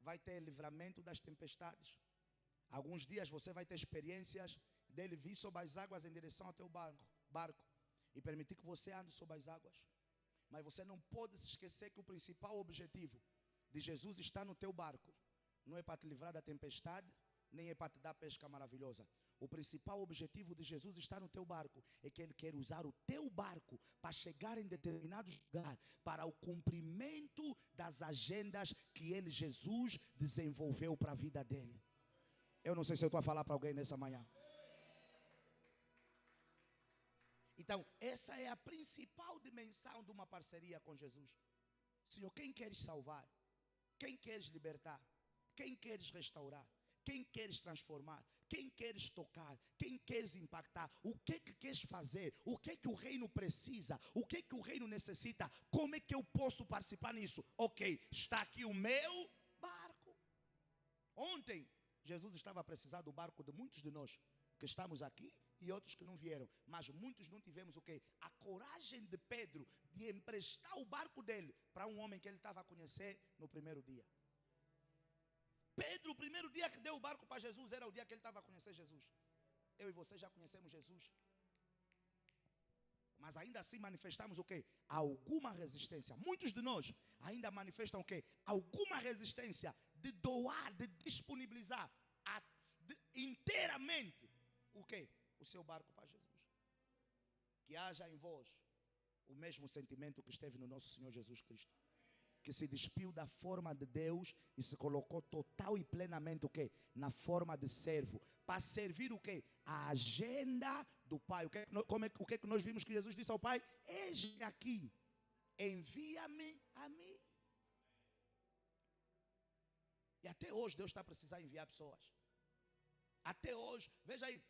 Vai ter livramento das tempestades. Alguns dias você vai ter experiências dele vir sobre as águas em direção ao teu barco e permitir que você ande sobre as águas. Mas você não pode se esquecer que o principal objetivo de Jesus estar no teu barco não é para te livrar da tempestade, nem é para te dar pesca maravilhosa. O principal objetivo de Jesus estar no teu barco é que Ele quer usar o teu barco para chegar em determinados lugares, para o cumprimento das agendas que Ele, Jesus, desenvolveu para a vida dele. Eu não sei se eu estou a falar para alguém nessa manhã. Então, essa é a principal dimensão de uma parceria com Jesus. Senhor, quem queres salvar? Quem queres libertar? Quem queres restaurar? Quem queres transformar? Quem queres tocar? Quem queres impactar? O que queres fazer? O que o reino precisa? O que o reino necessita? Como é que eu posso participar nisso? Ok, está aqui o meu barco. Ontem, Jesus estava a precisar do barco de muitos de nós que estamos aqui e outros que não vieram. Mas muitos não tivemos o quê? A coragem de Pedro de emprestar o barco dele para um homem que ele estava a conhecer no primeiro dia. Pedro, o primeiro dia que deu o barco para Jesus, era o dia que ele estava a conhecer Jesus. Eu e você já conhecemos Jesus. Mas ainda assim manifestamos o quê? Alguma resistência. Muitos de nós ainda manifestam o quê? Alguma resistência de doar, de disponibilizar inteiramente o quê? O seu barco para Jesus. Que haja em vós o mesmo sentimento que esteve no nosso Senhor Jesus Cristo, que se despiu da forma de Deus e se colocou total e plenamente o quê? Na forma de servo, para servir o quê? A agenda do Pai. O que nós vimos que Jesus disse ao Pai? Eis-me aqui, envia-me a mim. E até hoje Deus está a precisar enviar pessoas. Até hoje, veja aí,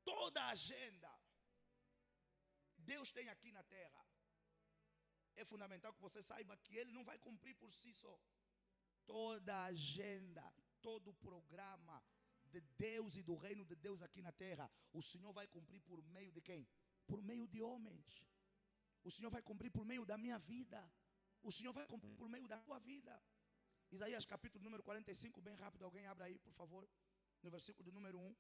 toda a agenda Deus tem aqui na terra. É fundamental que você saiba que Ele não vai cumprir por si só. Toda a agenda, todo o programa de Deus e do reino de Deus aqui na terra, o Senhor vai cumprir por meio de quem? Por meio de homens. O Senhor vai cumprir por meio da minha vida. O Senhor vai cumprir por meio da tua vida. Isaías capítulo número 45, bem rápido, alguém abra aí, por favor, no versículo do número 1.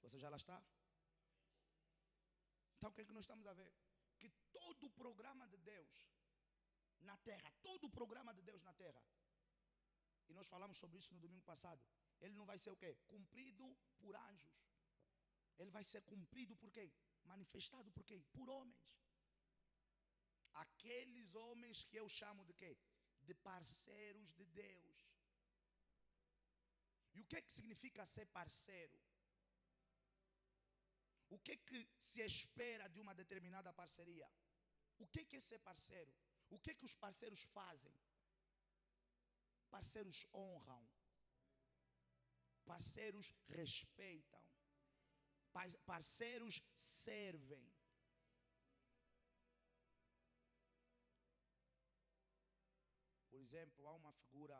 Ou seja, ela está. Então o que é que nós estamos a ver? Que todo o programa de Deus na terra, todo o programa de Deus na terra, e nós falamos sobre isso no domingo passado, ele não vai ser o quê? Cumprido por anjos. Ele vai ser cumprido por quê? Manifestado por quê? Por homens. Aqueles homens que eu chamo de quê? De parceiros de Deus. E o que é que significa ser parceiro? O que é que se espera de uma determinada parceria? O que é ser parceiro? O que é que os parceiros fazem? Parceiros honram. Parceiros respeitam. Parceiros servem. Por exemplo, há uma figura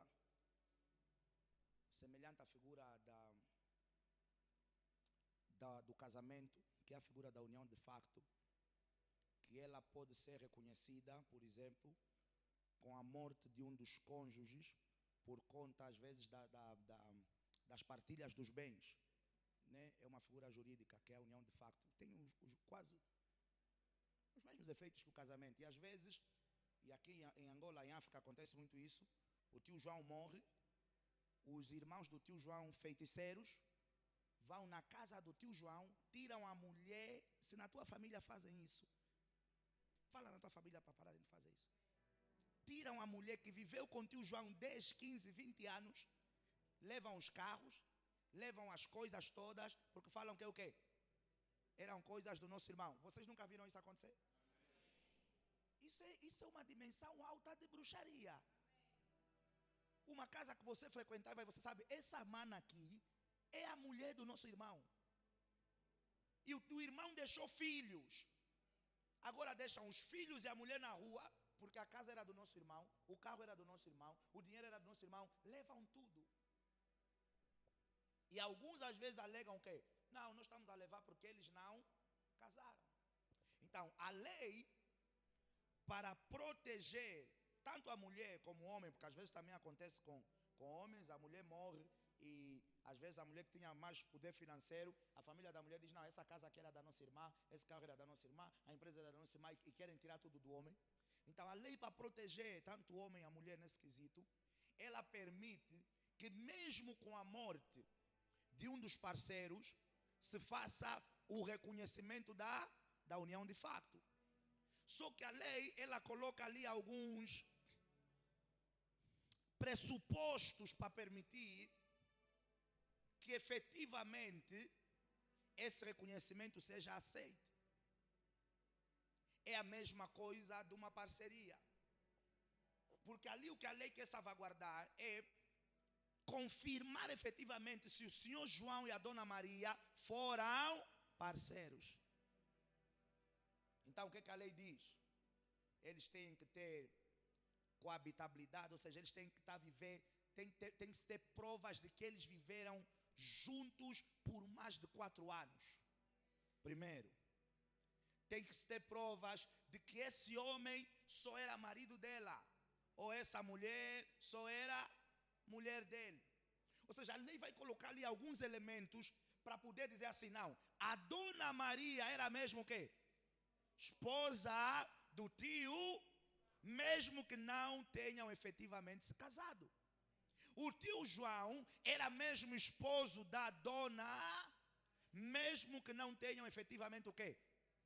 semelhante à figura do casamento, que é a figura da união de facto, que ela pode ser reconhecida, por exemplo, com a morte de um dos cônjuges, por conta, às vezes, das partilhas dos bens. Né? É uma figura jurídica, que é a união de facto. Tem quase os mesmos efeitos que o casamento. E às vezes, e aqui em Angola, em África, acontece muito isso, o tio João morre, os irmãos do tio João, feiticeiros, vão na casa do tio João, tiram a mulher. Se na tua família fazem isso, fala na tua família para pararem de fazer isso. Tiram a mulher que viveu com o tio João 10, 15, 20 anos, levam os carros, levam as coisas todas, porque falam que é o quê? Eram coisas do nosso irmão. Vocês nunca viram isso acontecer? Isso é uma dimensão alta de bruxaria. Uma casa que você frequentava e você sabe, essa mana aqui é a mulher do nosso irmão. E o irmão deixou filhos. Agora deixam os filhos e a mulher na rua, porque a casa era do nosso irmão, o carro era do nosso irmão, o dinheiro era do nosso irmão, levam tudo. E alguns às vezes alegam o quê? Não, nós estamos a levar porque eles não casaram. Então, a lei, para proteger tanto a mulher como o homem, porque às vezes também acontece com homens, a mulher morre e às vezes a mulher que tinha mais poder financeiro, a família da mulher diz, não, essa casa aqui era da nossa irmã, esse carro era da nossa irmã, a empresa era da nossa irmã, e querem tirar tudo do homem. Então a lei, para proteger tanto o homem e a mulher nesse quesito, ela permite que mesmo com a morte de um dos parceiros, se faça o reconhecimento da união de facto. Só que a lei, ela coloca ali alguns pressupostos para permitir que efetivamente esse reconhecimento seja aceito. É a mesma coisa de uma parceria. Porque ali o que a lei quer salvaguardar é confirmar efetivamente se o senhor João e a dona Maria foram parceiros. Então o que a lei diz? Eles têm que ter coabitabilidade, ou seja, eles têm que tem que ter provas de que eles viveram juntos por mais de 4 anos. Primeiro, tem que ter provas de que esse homem só era marido dela, ou essa mulher só era mulher dele. Ou seja, a lei vai colocar ali alguns elementos para poder dizer assim, não, a dona Maria era mesmo o quê? Esposa do tio, mesmo que não tenham efetivamente se casado. O tio João era mesmo esposo da dona, mesmo que não tenham efetivamente o quê?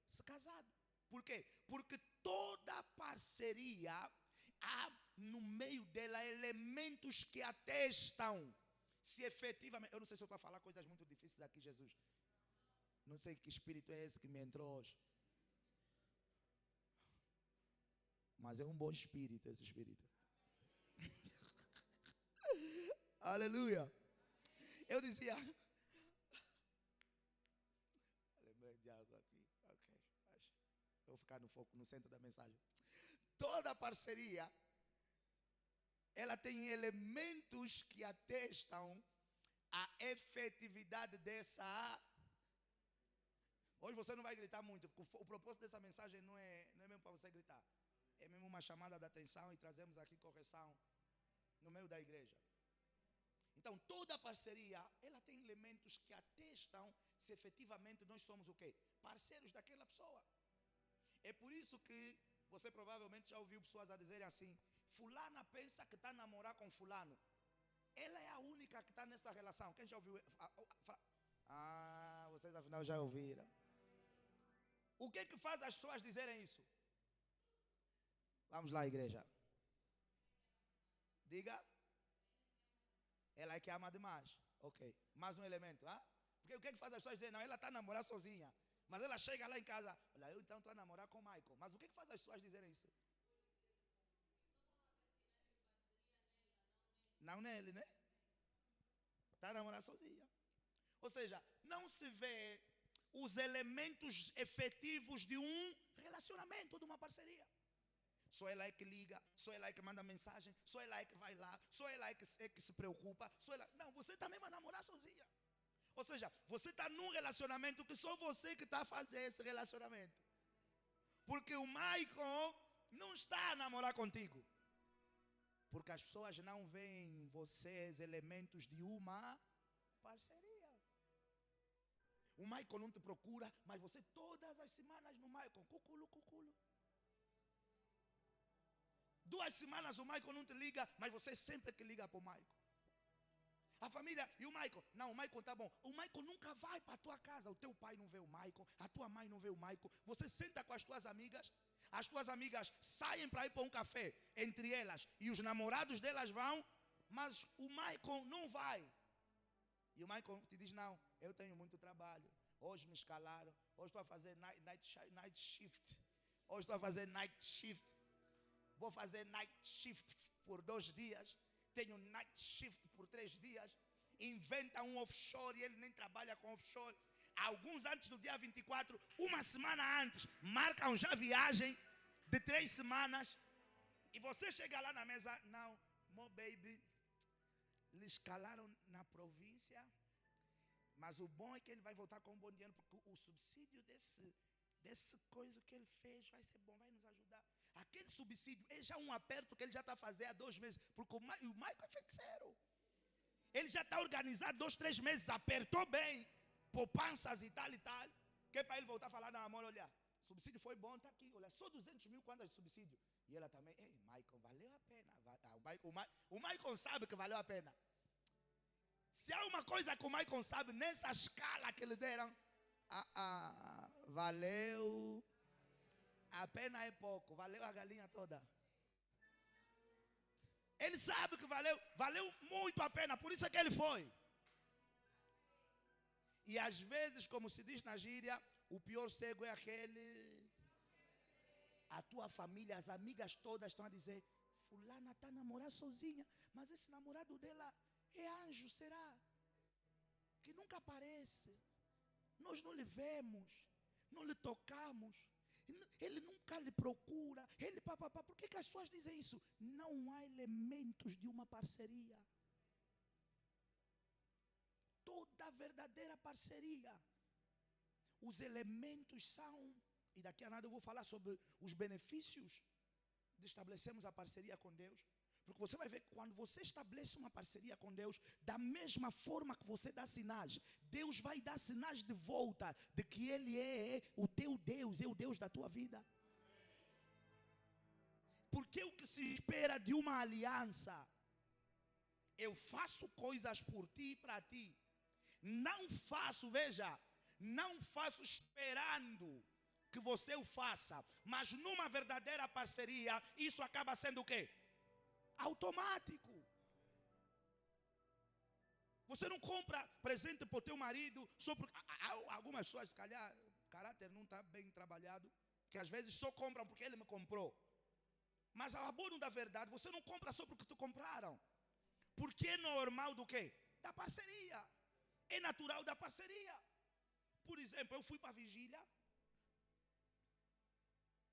Se casado. Por quê? Porque toda parceria, há no meio dela elementos que atestam se efetivamente... Eu não sei se eu estou a falar coisas muito difíceis aqui, Jesus. Não sei que espírito é esse que me entrou hoje. Mas é um bom espírito esse espírito. Aleluia. Eu dizia... Lembrei de algo aqui. Ok. Eu vou ficar no foco, no centro da mensagem. Toda parceria, ela tem elementos que atestam a efetividade dessa... Hoje você não vai gritar muito, porque o propósito dessa mensagem não é mesmo para você gritar. É mesmo uma chamada de atenção e trazemos aqui correção no meio da igreja. Então, toda parceria, ela tem elementos que atestam se efetivamente nós somos o quê? Parceiros daquela pessoa. É por isso que você provavelmente já ouviu pessoas a dizerem assim: fulana pensa que está a namorar com fulano. Ela é a única que está nessa relação. Quem já ouviu? Vocês afinal já ouviram. O que é que faz as pessoas dizerem isso? Vamos lá, igreja. Diga. Ela é que ama demais. Ok. Mais um elemento. Porque o que é que faz as pessoas dizerem? Não, ela está a namorar sozinha. Mas ela chega lá em casa. Olha, eu então estou a namorar com o Michael. Mas o que é que faz as pessoas dizerem isso? Não nele, né? Está a namorar sozinha. Ou seja, não se vê os elementos efetivos de um relacionamento, de uma parceria. Só ela é que liga, só ela é que manda mensagem, só ela é que vai lá, só ela é que se preocupa, só ela... Não, você também vai namorar sozinha. Ou seja, você está num relacionamento que só você que está a fazer esse relacionamento. Porque o Michael não está a namorar contigo. Porque as pessoas não veem em vocês elementos de uma parceria. O Michael não te procura, mas você todas as semanas no Michael, cuculo. 2 semanas o Michael não te liga, mas você sempre que liga para o Michael. A família, e o Michael? Não, o Michael tá bom. O Michael nunca vai para a tua casa. O teu pai não vê o Michael, a tua mãe não vê o Michael. Você senta com as tuas amigas, as tuas amigas saem para ir para um café, entre elas, e os namorados delas vão, mas o Michael não vai. E o Michael te diz: não, eu tenho muito trabalho. Hoje me escalaram, hoje estou a fazer night shift. Hoje estou a fazer night shift. Vou fazer night shift por 2 dias. Tenho night shift por 3 dias. Inventa um offshore e ele nem trabalha com offshore. Alguns antes do dia 24, uma semana antes, marcam já viagem de 3 semanas. E você chega lá na mesa: não, mo baby, lhe escalaram na província, mas o bom é que ele vai voltar com um bom dinheiro, porque o subsídio desse coisa que ele fez vai ser bom, vai nos ajudar. Aquele subsídio é já um aperto que ele já está a fazer há 2 meses, porque o Michael é feiticeiro. Ele já está organizado 2, 3 meses, apertou bem, poupanças e tal. Que é para ele voltar a falar: não, amor, olha, subsídio foi bom, está aqui, olha, só 200 mil quantas de subsídio. E ela também: ei, Michael, valeu a pena. O Michael sabe que valeu a pena. Se há uma coisa que o Michael sabe, nessa escala que lhe deram, valeu, a pena é pouco, valeu a galinha toda. Ele sabe que valeu muito a pena, por isso é que ele foi. E às vezes, como se diz na gíria, o pior cego é aquele. A tua família, as amigas todas estão a dizer: fulana está a namorar sozinha, mas esse namorado dela é anjo, será? Que nunca aparece. Nós não lhe vemos, não lhe tocamos, ele nunca lhe procura, ele papapá. Por que as pessoas dizem isso? Não há elementos de uma parceria. Toda verdadeira parceria, os elementos são, e daqui a nada eu vou falar sobre os benefícios de estabelecermos a parceria com Deus. Porque você vai ver que quando você estabelece uma parceria com Deus, da mesma forma que você dá sinais, Deus vai dar sinais de volta de que Ele é o teu Deus, é o Deus da tua vida. Porque o que se espera de uma aliança, eu faço coisas por ti e para ti. Não faço, veja, não faço esperando que você o faça, mas numa verdadeira parceria, isso acaba sendo o quê? Automático. Você não compra presente para o teu marido só porque algumas pessoas, se calhar, o caráter não está bem trabalhado, que às vezes só compram porque ele me comprou. Mas ao abono da verdade, você não compra só porque te compraram. Porque é normal do quê? Da parceria. É natural da parceria. Por exemplo, eu fui para a vigília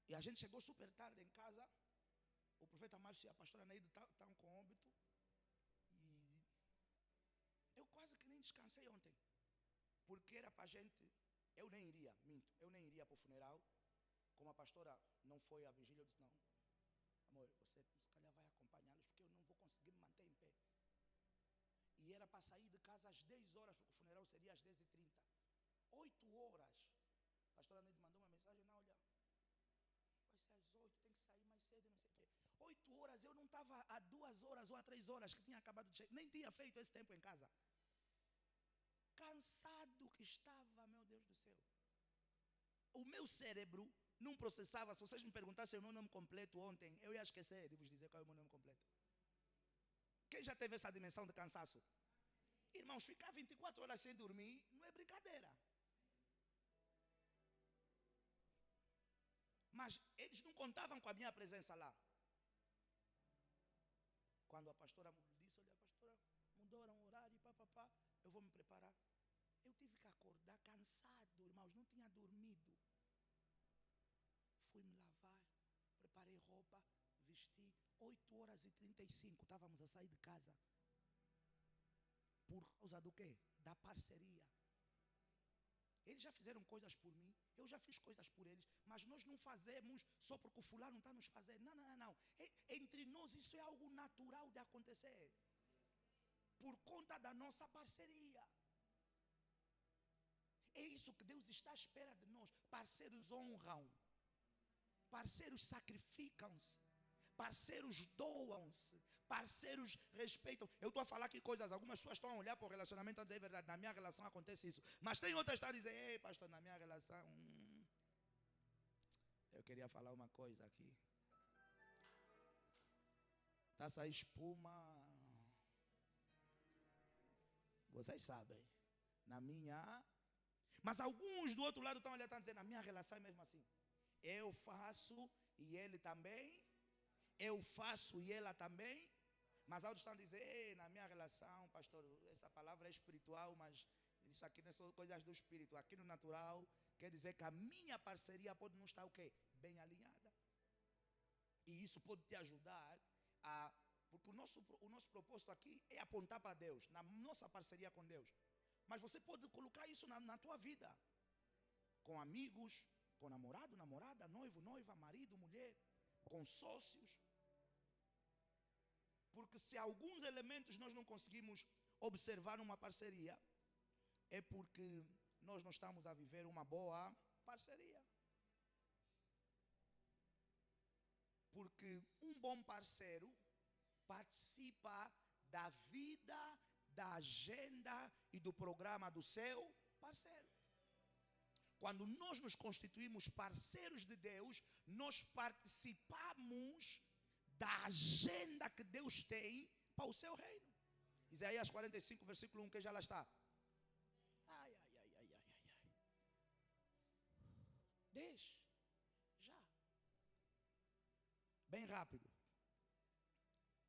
e a gente chegou super tarde em casa. O profeta Márcio e a pastora Neide estavam com óbito. E eu quase que nem descansei ontem. Porque era para a gente. Eu nem iria para o funeral. Como a pastora não foi à vigília, eu disse: não, amor, você se calhar vai acompanhá-los, porque eu não vou conseguir me manter em pé. E era para sair de casa às 10 horas, porque o funeral seria às 10h30. 8 horas. A pastora Neide mandou uma mensagem, não, olha, vai ser às 8, tem que sair mais cedo, não sei o quê. 8 horas, eu não estava há 2 horas ou há 3 horas que tinha acabado de chegar, nem tinha feito esse tempo em casa. Cansado que estava, meu Deus do céu. O meu cérebro não processava. Se vocês me perguntassem o meu nome completo ontem, eu ia esquecer de vos dizer qual é o meu nome completo. Quem já teve essa dimensão de cansaço? Irmãos, ficar 24 horas sem dormir não é brincadeira. Mas eles não contavam com a minha presença lá. Quando a pastora disse, olha, a pastora mudaram o horário e papapá, eu vou me preparar. Eu tive que acordar cansado, irmãos, não tinha dormido. Fui me lavar, preparei roupa, vesti. 8h35 estávamos a sair de casa. Por causa do quê? Da parceria. Eles já fizeram coisas por mim, eu já fiz coisas por eles, mas nós não fazemos só porque o fulano está nos fazendo. Não. Entre nós isso é algo natural de acontecer. Por conta da nossa parceria. É isso que Deus está à espera de nós. Parceiros honram. Parceiros sacrificam-se. Parceiros doam-se. Parceiros respeitam. Eu estou a falar aqui coisas. Algumas pessoas estão a olhar para o relacionamento e dizer, é verdade, na minha relação acontece isso. Mas tem outras que estão a dizer, ei pastor, na minha relação... Eu queria falar uma coisa aqui. Está a sair espuma. Vocês sabem. Na minha... Mas alguns do outro lado estão olhando e estão dizendo, na minha relação é mesmo assim. Eu faço e ele também. Eu faço e ela também. Mas outros estão a dizer, na minha relação, pastor, essa palavra é espiritual, mas isso aqui não são coisas do espírito. Aqui no natural, quer dizer que a minha parceria pode não estar o quê? Bem alinhada. E isso pode te ajudar a... Porque o nosso propósito aqui é apontar para Deus, na nossa parceria com Deus. Mas você pode colocar isso na tua vida. Com amigos, com namorado, namorada, noivo, noiva, marido, mulher, com sócios. Porque se alguns elementos nós não conseguimos observar numa parceria, é porque nós não estamos a viver uma boa parceria. Porque um bom parceiro participa da vida, da agenda e do programa do seu parceiro. Quando nós nos constituímos parceiros de Deus, nós participamos da agenda que Deus tem para o seu reino. Isaías 45, versículo 1, que já lá está. Ai. Deixa. Já. Bem rápido.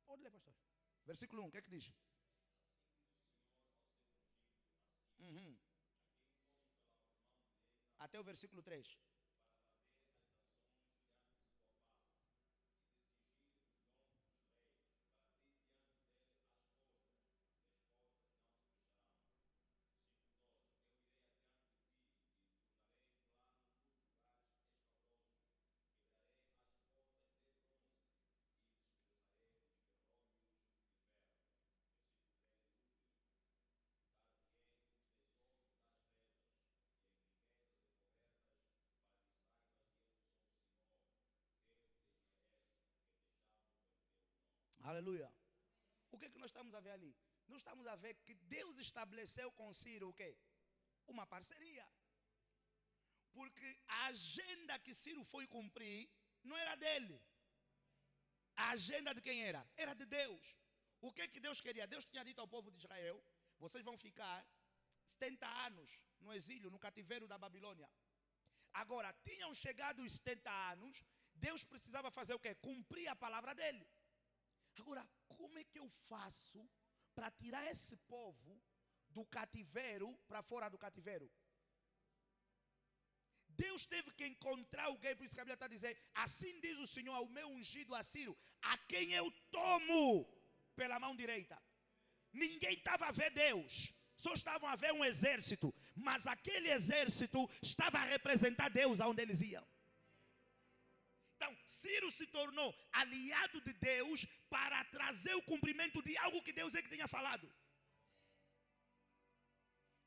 Pode ler, pastor. Versículo 1, o que é que diz? Até o versículo 3. Aleluia. O que é que nós estamos a ver ali? Nós estamos a ver que Deus estabeleceu com Ciro o quê? Uma parceria. Porque a agenda que Ciro foi cumprir não era dele. A agenda de quem era? Era de Deus. O que é que Deus queria? Deus tinha dito ao povo de Israel, vocês vão ficar 70 anos no exílio, no cativeiro da Babilônia. Agora, tinham chegado os 70 anos, Deus precisava fazer o quê? Cumprir a palavra dele. Agora, como é que eu faço para tirar esse povo do cativeiro para fora do cativeiro? Deus teve que encontrar alguém, por isso que a Bíblia está dizendo, assim diz o Senhor ao meu ungido a Ciro, a quem eu tomo pela mão direita. Ninguém estava a ver Deus, só estavam a ver um exército, mas aquele exército estava a representar Deus aonde eles iam. Então, Ciro se tornou aliado de Deus para trazer o cumprimento de algo que Deus é que tinha falado.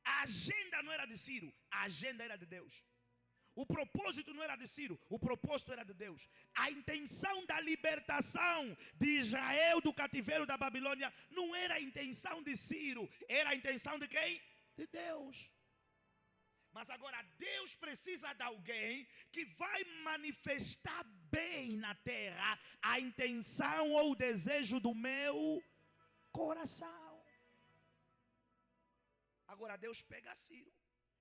A agenda não era de Ciro, a agenda era de Deus. O propósito não era de Ciro, o propósito era de Deus. A intenção da libertação de Israel do cativeiro da Babilônia não era a intenção de Ciro, era a intenção de quem? De Deus. Mas agora Deus precisa de alguém que vai manifestar bem na terra a intenção ou o desejo do meu coração. Agora Deus pega Ciro.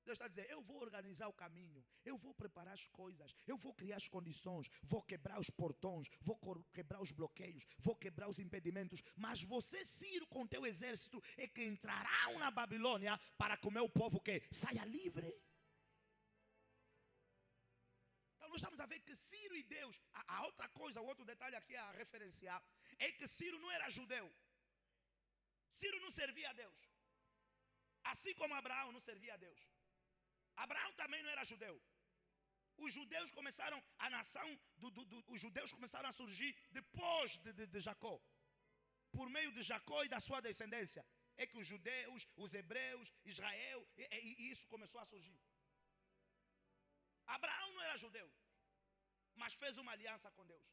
Deus está dizendo, eu vou organizar o caminho, eu vou preparar as coisas, eu vou criar as condições, vou quebrar os portões, vou quebrar os bloqueios, vou quebrar os impedimentos. Mas você, Ciro, com teu exército, é que entrarão na Babilônia para que o meu povo que saia livre. Então nós estamos a ver que Ciro e Deus, a outra coisa, o outro detalhe aqui a referenciar, é que Ciro não era judeu. Ciro não servia a Deus. Assim como Abraão não servia a Deus. Abraão também não era judeu. Os judeus começaram, a nação os judeus começaram a surgir depois de Jacó. Por meio de Jacó e da sua descendência. É que os judeus, os hebreus, Israel, e isso começou a surgir. Abraão não era judeu, mas fez uma aliança com Deus.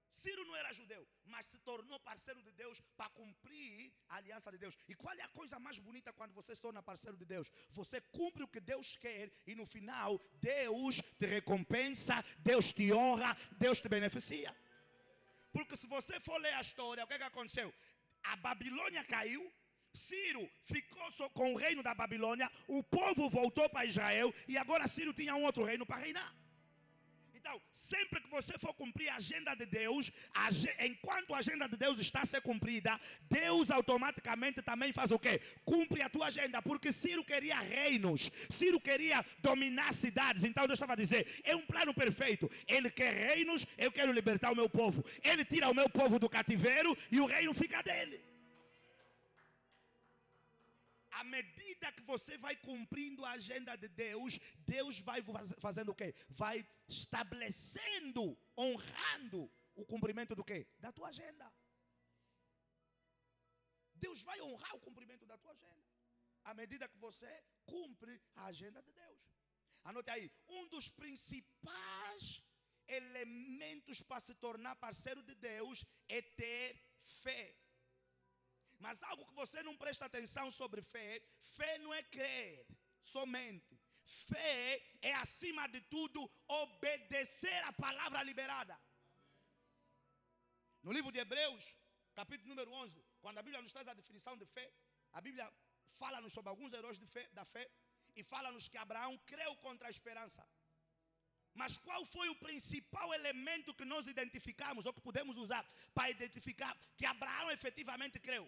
Ciro não era judeu, mas se tornou parceiro de Deus para cumprir a aliança de Deus. E qual é a coisa mais bonita quando você se torna parceiro de Deus? Você cumpre o que Deus quer e no final Deus te recompensa, Deus te honra, Deus te beneficia. Porque se você for ler a história, o que aconteceu? A Babilônia caiu, Ciro ficou só com o reino da Babilônia, o povo voltou para Israel e agora Ciro tinha um outro reino para reinar. Então, sempre que você for cumprir a agenda de Deus, enquanto a agenda de Deus está a ser cumprida, Deus automaticamente também faz o quê? Cumpre a tua agenda, porque Ciro queria reinos, Ciro queria dominar cidades. Então Deus estava a dizer, é um plano perfeito, ele quer reinos, eu quero libertar o meu povo. Ele tira o meu povo do cativeiro e o reino fica dele. À medida que você vai cumprindo a agenda de Deus, Deus vai fazendo o quê? Vai estabelecendo, honrando o cumprimento do quê? Da tua agenda. Deus vai honrar o cumprimento da tua agenda. À medida que você cumpre a agenda de Deus. Anote aí, um dos principais elementos para se tornar parceiro de Deus é ter fé. Mas algo que você não presta atenção sobre fé, fé não é crer somente. Fé é, acima de tudo, obedecer a palavra liberada. No livro de Hebreus, capítulo número 11, quando a Bíblia nos traz a definição de fé, a Bíblia fala-nos sobre alguns heróis da fé e fala-nos que Abraão creu contra a esperança. Mas qual foi o principal elemento que nós identificamos, ou que podemos usar para identificar que Abraão efetivamente creu?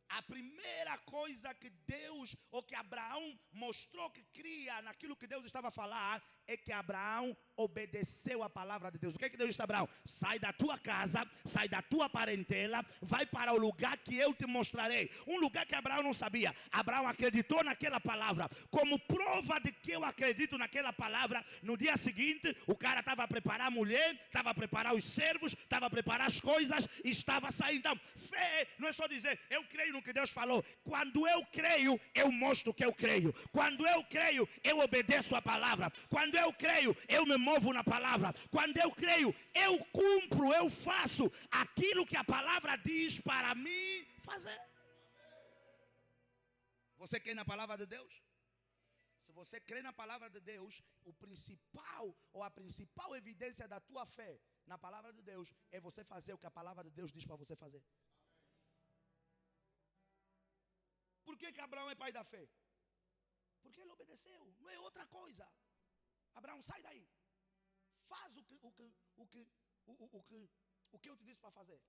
A primeira coisa que Deus, ou que Abraão mostrou que cria naquilo que Deus estava a falar, é que Abraão obedeceu a palavra de Deus. O que é que Deus disse a Abraão? Sai da tua casa, sai da tua parentela, vai para o lugar que eu te mostrarei. Um lugar que Abraão não sabia. Abraão acreditou naquela palavra. Como prova de que eu acredito naquela palavra, no dia seguinte, o cara estava a preparar a mulher, estava a preparar os servos, estava a preparar as coisas e estava a sair. Então, fé não é só dizer, eu creio no que Deus falou. Quando eu creio, eu mostro que eu creio. Quando eu creio, eu obedeço a palavra. Quando eu creio, eu me movo na palavra. Quando eu creio, eu cumpro, eu faço aquilo que a palavra diz para mim fazer. Você crê na palavra de Deus? Se você crê na palavra de Deus, o principal ou a principal evidência da tua fé na palavra de Deus é você fazer o que a palavra de Deus diz para você fazer. Por que Abraão é pai da fé? Porque ele obedeceu, não é outra coisa. Abraão, sai daí. Faz o que eu te disse para fazer.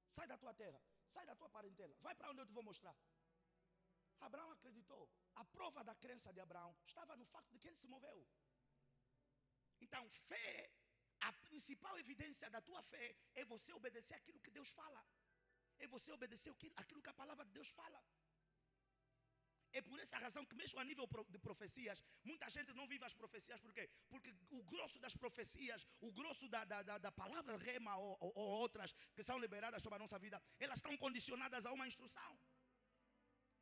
Sai da tua terra, sai da tua parentela, vai para onde eu te vou mostrar. Abraão acreditou. A prova da crença de Abraão estava no fato de que ele se moveu. Então, fé, a principal evidência da tua fé é você obedecer aquilo que Deus fala. É você obedecer aquilo que a palavra de Deus fala. É por essa razão que mesmo a nível de profecias, muita gente não vive as profecias. Por quê? Porque o grosso das profecias, o grosso da palavra rema ou outras que são liberadas sobre a nossa vida, elas estão condicionadas a uma instrução.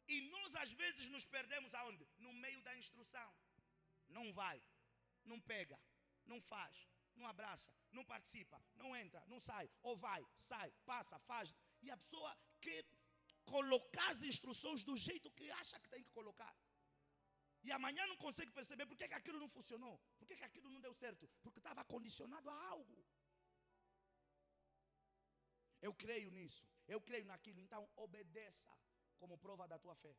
E nós às vezes nos perdemos aonde? No meio da instrução. Não vai, não pega, não faz, não abraça, não participa, não entra, não sai, ou vai, sai, passa, faz. E a pessoa quer colocar as instruções do jeito que acha que tem que colocar. E amanhã não consegue perceber por que aquilo não funcionou, por que aquilo não deu certo, porque estava condicionado a algo. Eu creio nisso, eu creio naquilo, então obedeça como prova da tua fé.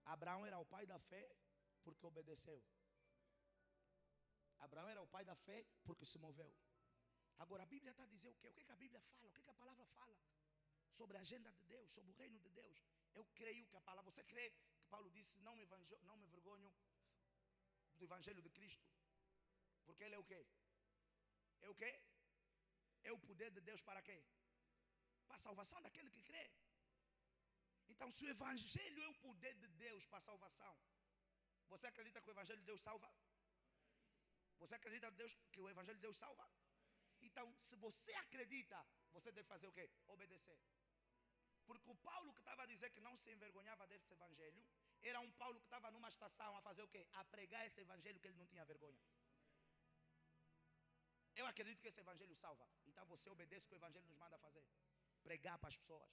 Abraão era o pai da fé porque obedeceu. Abraão era o pai da fé porque se moveu. Agora a Bíblia está a dizer o quê? O que a Bíblia fala? O que a palavra fala? Sobre a agenda de Deus, sobre o reino de Deus. Eu creio que a palavra, você crê que Paulo disse, não me envergonho do evangelho de Cristo? Porque ele é o quê? É o quê? É o poder de Deus para quê? Para a salvação daquele que crê. Então se o evangelho é o poder de Deus para a salvação, você acredita que o evangelho de Deus salva? Você acredita que o evangelho de Deus salva? Então se você acredita, você deve fazer o quê? Obedecer. Porque o Paulo que estava a dizer que não se envergonhava desse evangelho, era um Paulo que estava numa estação a fazer o quê? A pregar esse evangelho que ele não tinha vergonha. Eu acredito que esse evangelho salva. Então você obedece o que o evangelho nos manda fazer. Pregar para as pessoas.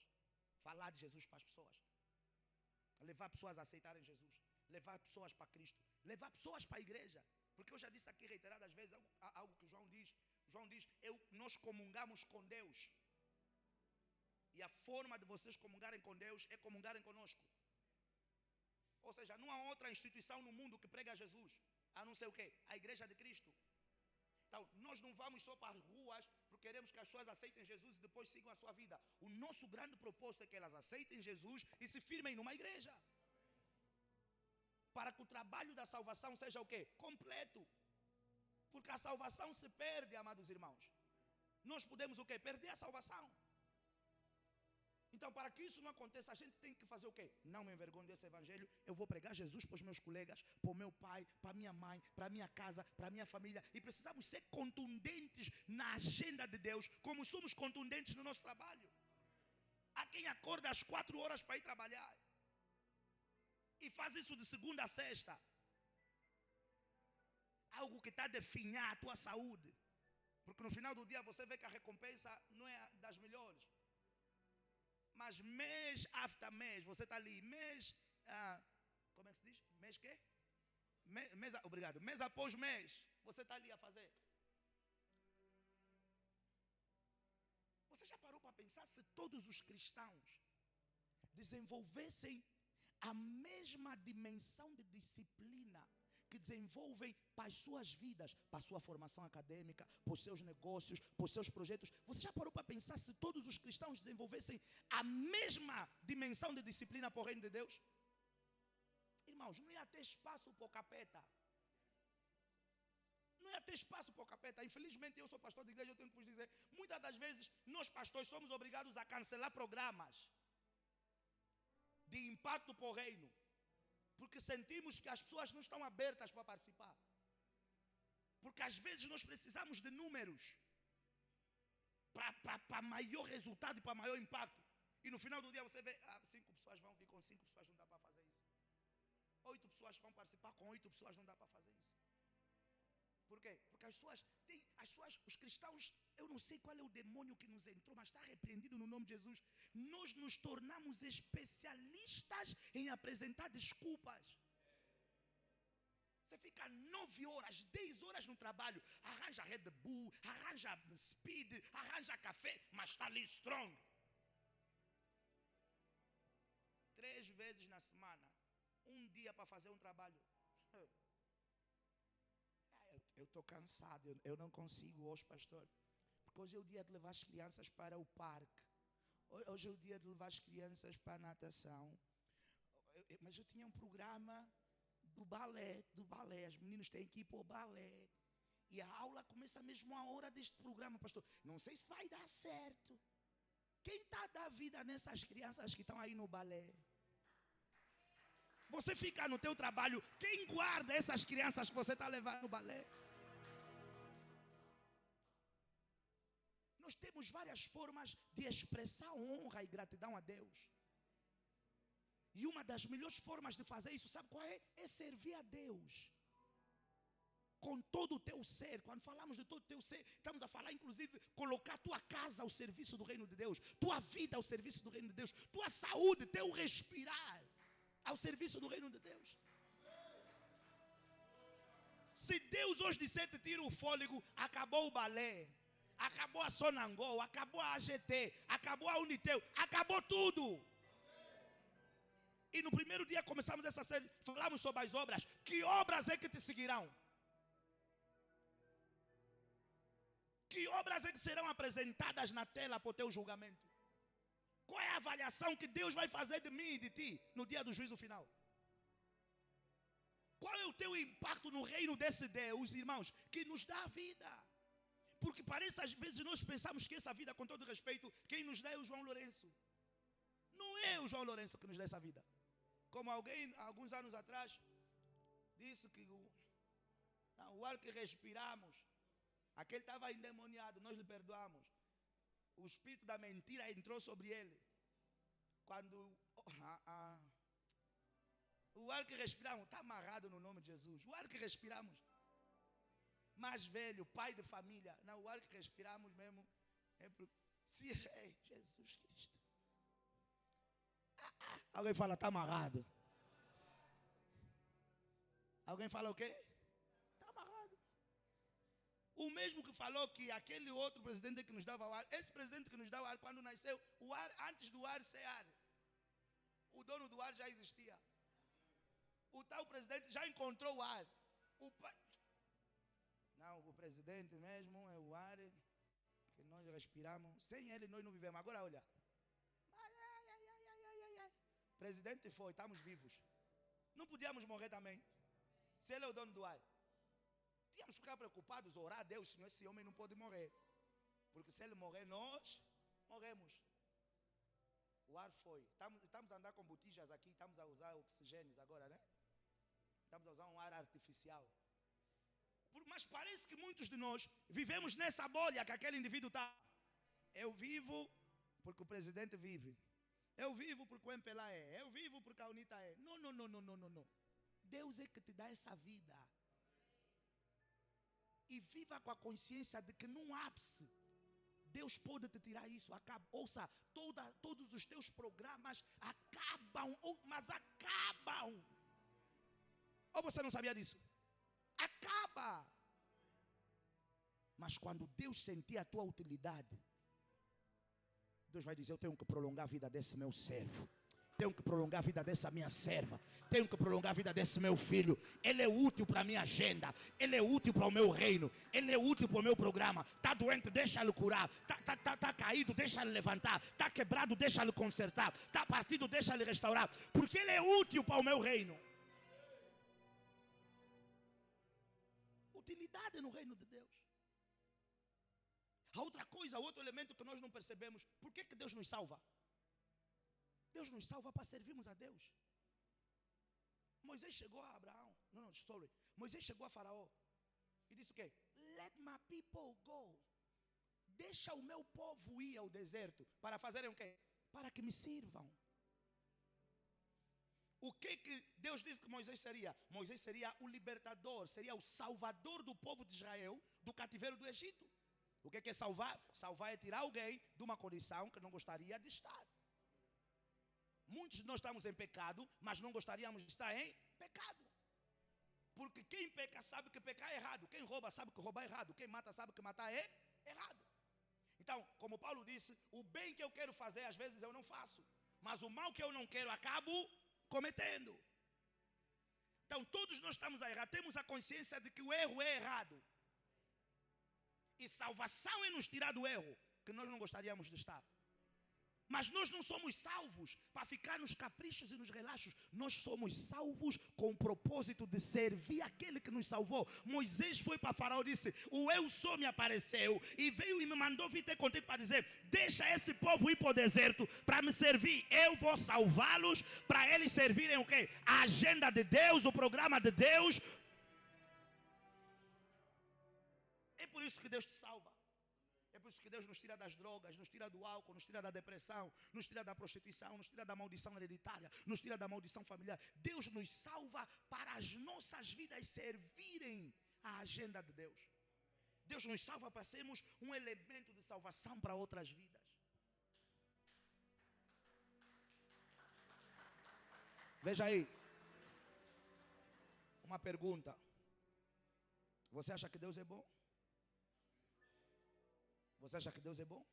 Falar de Jesus para as pessoas. Levar pessoas a aceitarem Jesus. Levar pessoas para Cristo. Levar pessoas para a igreja. Porque eu já disse aqui reiteradas vezes algo que João diz. João diz, nós comungamos com Deus. E a forma de vocês comungarem com Deus é comungarem conosco. Ou seja, não há outra instituição no mundo que prega Jesus, a não ser o quê? A igreja de Cristo. Então, nós não vamos só para as ruas porque queremos que as pessoas aceitem Jesus e depois sigam a sua vida. O nosso grande propósito é que elas aceitem Jesus e se firmem numa igreja. Para que o trabalho da salvação seja o quê? Completo. Porque a salvação se perde, amados irmãos. Nós podemos o quê? Perder a salvação. Então, para que isso não aconteça, a gente tem que fazer o quê? Não me envergonho desse evangelho. Eu vou pregar Jesus para os meus colegas, para o meu pai, para a minha mãe, para a minha casa, para a minha família. E precisamos ser contundentes na agenda de Deus, como somos contundentes no nosso trabalho. Há quem acorda às 4 horas para ir trabalhar e faz isso de segunda a sexta. Algo que está a definhar a tua saúde. Porque no final do dia você vê que a recompensa não é das melhores. Mas mês after mês, você está ali, como é que se diz? Mês quê? Obrigado. Mês após mês, você está ali a fazer. Você já parou para pensar se todos os cristãos desenvolvessem a mesma dimensão de disciplina que desenvolvem para as suas vidas, para a sua formação acadêmica, para os seus negócios, para os seus projetos? Você já parou para pensar se todos os cristãos desenvolvessem a mesma dimensão de disciplina para o reino de Deus? Irmãos, não ia ter espaço para o capeta. Não ia ter espaço para o capeta. Infelizmente eu sou pastor de igreja, eu tenho que vos dizer, muitas das vezes nós pastores somos obrigados a cancelar programas de impacto para o reino. Porque sentimos que as pessoas não estão abertas para participar. Porque às vezes nós precisamos de números para maior resultado e para maior impacto. E no final do dia você vê, 5 pessoas vão vir, com 5 pessoas não dá para fazer isso. 8 pessoas vão participar, com 8 pessoas não dá para fazer isso. Por quê? Porque os cristãos, eu não sei qual é o demônio que nos entrou, mas está repreendido no nome de Jesus. Nós nos tornamos especialistas em apresentar desculpas. Você fica 9 horas, 10 horas no trabalho, arranja Red Bull, arranja Speed, arranja café, mas está ali strong. 3 vezes na semana, um dia para fazer um trabalho. Eu estou cansado, eu não consigo hoje, pastor. Porque hoje é o dia de levar as crianças para o parque. Hoje é o dia de levar as crianças para a natação. Mas eu tinha um programa do balé. Os meninos têm que ir para o balé. E a aula começa mesmo a hora deste programa, pastor. Não sei se vai dar certo. Quem está a dar vida nessas crianças que estão aí no balé? Você fica no teu trabalho, quem guarda essas crianças que você está levando no balé? Nós temos várias formas de expressar honra e gratidão a Deus. E uma das melhores formas de fazer isso, sabe qual é? É servir a Deus. Com todo o teu ser. Quando falamos de todo o teu ser, estamos a falar inclusive colocar tua casa ao serviço do reino de Deus, tua vida ao serviço do reino de Deus, tua saúde, teu respirar ao serviço do reino de Deus. Se Deus hoje disser te tira o fôlego, acabou o balé, acabou a Sonangol, acabou a AGT, acabou a Unitel, acabou tudo. E no primeiro dia começamos essa série, falamos sobre as obras. Que obras é que te seguirão? Que obras é que serão apresentadas na tela para o teu julgamento? Qual é a avaliação que Deus vai fazer de mim e de ti no dia do juízo final? Qual é o teu impacto no reino desse Deus, irmãos, que nos dá a vida? Porque parece às vezes nós pensamos que essa vida, com todo respeito, quem nos dá é o João Lourenço. Não é o João Lourenço que nos dá essa vida. Como alguém, alguns anos atrás, disse que o ar que respiramos, aquele estava endemoniado, nós lhe perdoamos. O espírito da mentira entrou sobre ele. Quando o ar que respiramos está amarrado no nome de Jesus. O ar que respiramos, mais velho, pai de família, não, o ar que respiramos mesmo é Jesus Cristo. Alguém fala, está amarrado. Alguém fala o quê? Está amarrado. O mesmo que falou que aquele outro presidente que nos dava o ar, esse presidente que nos dá o ar, quando nasceu, o ar, antes do ar ser ar, o dono do ar já existia. O tal presidente já encontrou o ar. Não, o presidente mesmo é o ar que nós respiramos. Sem ele nós não vivemos. Agora olha. Presidente foi, estamos vivos. Não podíamos morrer também. Se ele é o dono do ar. Tínhamos que ficar preocupados, orar a Deus, senão esse homem não pode morrer. Porque se ele morrer, nós morremos. O ar foi. Estamos a andar com botijas aqui, estamos a usar oxigênios agora, né? Estamos a usar um ar artificial. Mas parece que muitos de nós vivemos nessa bolha que aquele indivíduo está. Eu vivo porque o presidente vive. Eu vivo porque o MPLA é. Eu vivo porque a UNITA é. Não. Deus é que te dá essa vida. E viva com a consciência de que num ápice, Deus pode te tirar isso. Ouça, todos os teus programas acabam, mas acabam. Ou você não sabia disso? Acaba. Mas quando Deus sentir a tua utilidade, Deus vai dizer, eu tenho que prolongar a vida desse meu servo. Tenho que prolongar a vida dessa minha serva. Tenho que prolongar a vida desse meu filho. Ele é útil para a minha agenda. Ele é útil para o meu reino. Ele é útil para o meu programa. Está doente, deixa ele curar. Está caído, deixa ele levantar. Está quebrado, deixa ele consertar. Está partido, deixa ele restaurar. Porque ele é útil para o meu reino. Utilidade no reino de Deus. A outra coisa, outro elemento que nós não percebemos. Por que Deus nos salva? Deus nos salva para servirmos a Deus. Moisés chegou a Abraão. Moisés chegou a Faraó. E disse o quê? Let my people go. Deixa o meu povo ir ao deserto. Para fazerem o quê? Para que me sirvam. O que Deus disse que Moisés seria? Moisés seria o libertador, seria o salvador do povo de Israel do cativeiro do Egito. O que é salvar? Salvar é tirar alguém de uma condição que não gostaria de estar. Muitos de nós estamos em pecado, mas não gostaríamos de estar em pecado. Porque quem peca sabe que pecar é errado. Quem rouba sabe que roubar é errado. Quem mata sabe que matar é errado. Então, como Paulo disse, o bem que eu quero fazer, às vezes eu não faço. Mas o mal que eu não quero, acabo cometendo. Então, todos nós estamos a errar. Temos a consciência de que o erro é errado. E salvação é nos tirar do erro, que nós não gostaríamos de estar. Mas nós não somos salvos para ficar nos caprichos e nos relaxos. Nós somos salvos com o propósito de servir aquele que nos salvou. Moisés foi para Faraó e disse, o eu sou me apareceu e veio e me mandou vir ter contigo para dizer, deixa esse povo ir para o deserto para me servir. Eu vou salvá-los para eles servirem o quê? A agenda de Deus, o programa de Deus. É por isso que Deus te salva. É É por isso que Deus nos tira das drogas, nos tira do álcool, nos tira da depressão, nos tira da prostituição, nos tira da maldição hereditária, nos tira da maldição familiar. Deus nos salva para as nossas vidas servirem à agenda de Deus. Deus nos salva para sermos um elemento de salvação para outras vidas. Veja aí. Uma pergunta. Você acha que Deus é bom? Você acha que Deus é bom?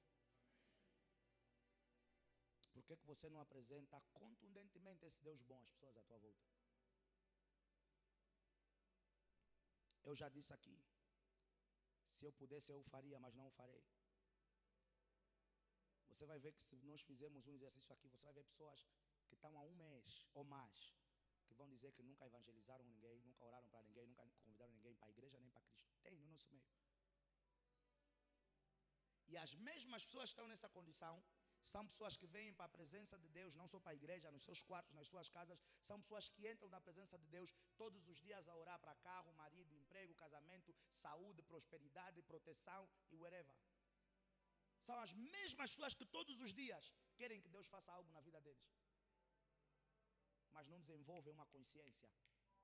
Por que você não apresenta contundentemente esse Deus bom às pessoas à tua volta? Eu já disse aqui. Se eu pudesse, eu faria, mas não o farei. Você vai ver que se nós fizermos um exercício aqui, você vai ver pessoas que estão há um mês ou mais, que vão dizer que nunca evangelizaram ninguém, nunca oraram para ninguém, nunca convidaram ninguém para a igreja nem para Cristo. Tem no nosso meio. E as mesmas pessoas que estão nessa condição são pessoas que vêm para a presença de Deus, não só para a igreja, nos seus quartos, nas suas casas. São pessoas que entram na presença de Deus todos os dias a orar para carro, marido, emprego, casamento, saúde, prosperidade, proteção e whatever. São as mesmas pessoas que todos os dias querem que Deus faça algo na vida deles, mas não desenvolvem uma consciência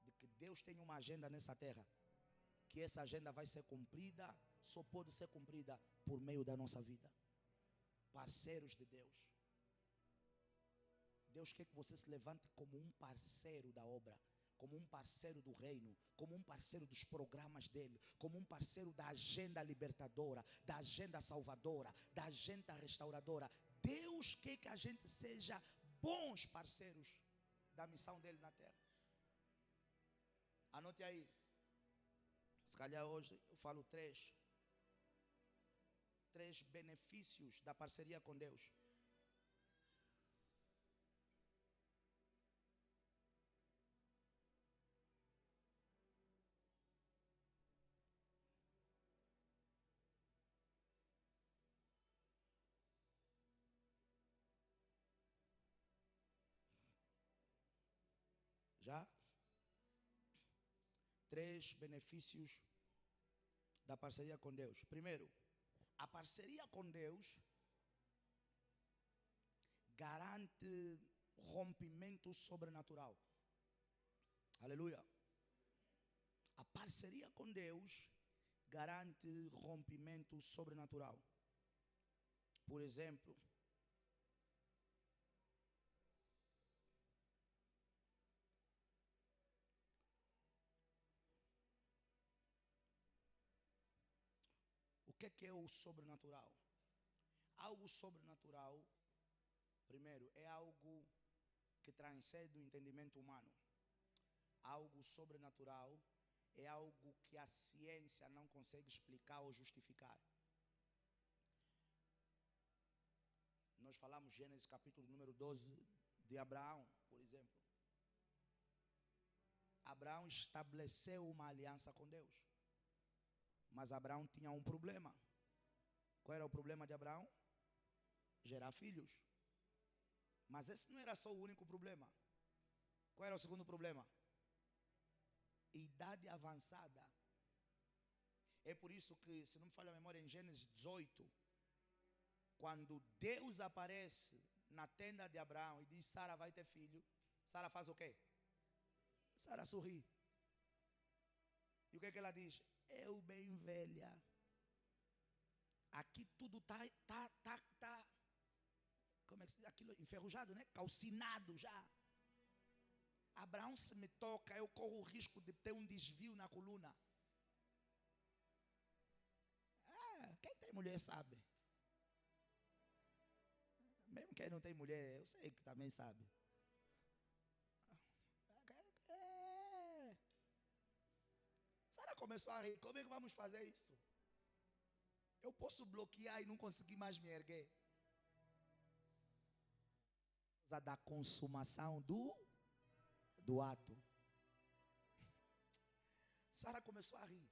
de que Deus tem uma agenda nessa terra, que essa agenda vai ser cumprida, só pode ser cumprida por meio da nossa vida. Parceiros de Deus. Deus quer que você se levante como um parceiro da obra, como um parceiro do reino, como um parceiro dos programas dele, como um parceiro da agenda libertadora, da agenda salvadora, da agenda restauradora. Deus quer que a gente seja bons parceiros da missão dele na terra. Anote aí. Se calhar hoje eu falo três benefícios da parceria com Deus. Já? 3 benefícios da parceria com Deus. Primeiro, a parceria com Deus garante rompimento sobrenatural. Aleluia. A parceria com Deus garante rompimento sobrenatural. Por exemplo, o que é o sobrenatural? Algo sobrenatural, primeiro, é algo que transcende o entendimento humano. Algo sobrenatural é algo que a ciência não consegue explicar ou justificar. Nós falamos Gênesis capítulo número 12 de Abraão, por exemplo. Abraão estabeleceu uma aliança com Deus. Mas Abraão tinha um problema. Qual era o problema de Abraão? Gerar filhos. Mas esse não era só o único problema. Qual era o segundo problema? Idade avançada. É por isso que, se não me falha a memória, em Gênesis 18, quando Deus aparece na tenda de Abraão e diz: Sara vai ter filho, Sara faz o quê? Sara sorri. E o que é que ela diz? Eu bem velha. Aqui tudo tá como é que se diz aquilo? Enferrujado, né? Calcinado já. Abraão, se me toca, eu corro o risco de ter um desvio na coluna. Quem tem mulher sabe. Mesmo quem não tem mulher, eu sei que também sabe. Sara começou a rir. Como é que vamos fazer isso? Eu posso bloquear e não conseguir mais me erguer. Por causa da consumação do ato. Sara começou a rir.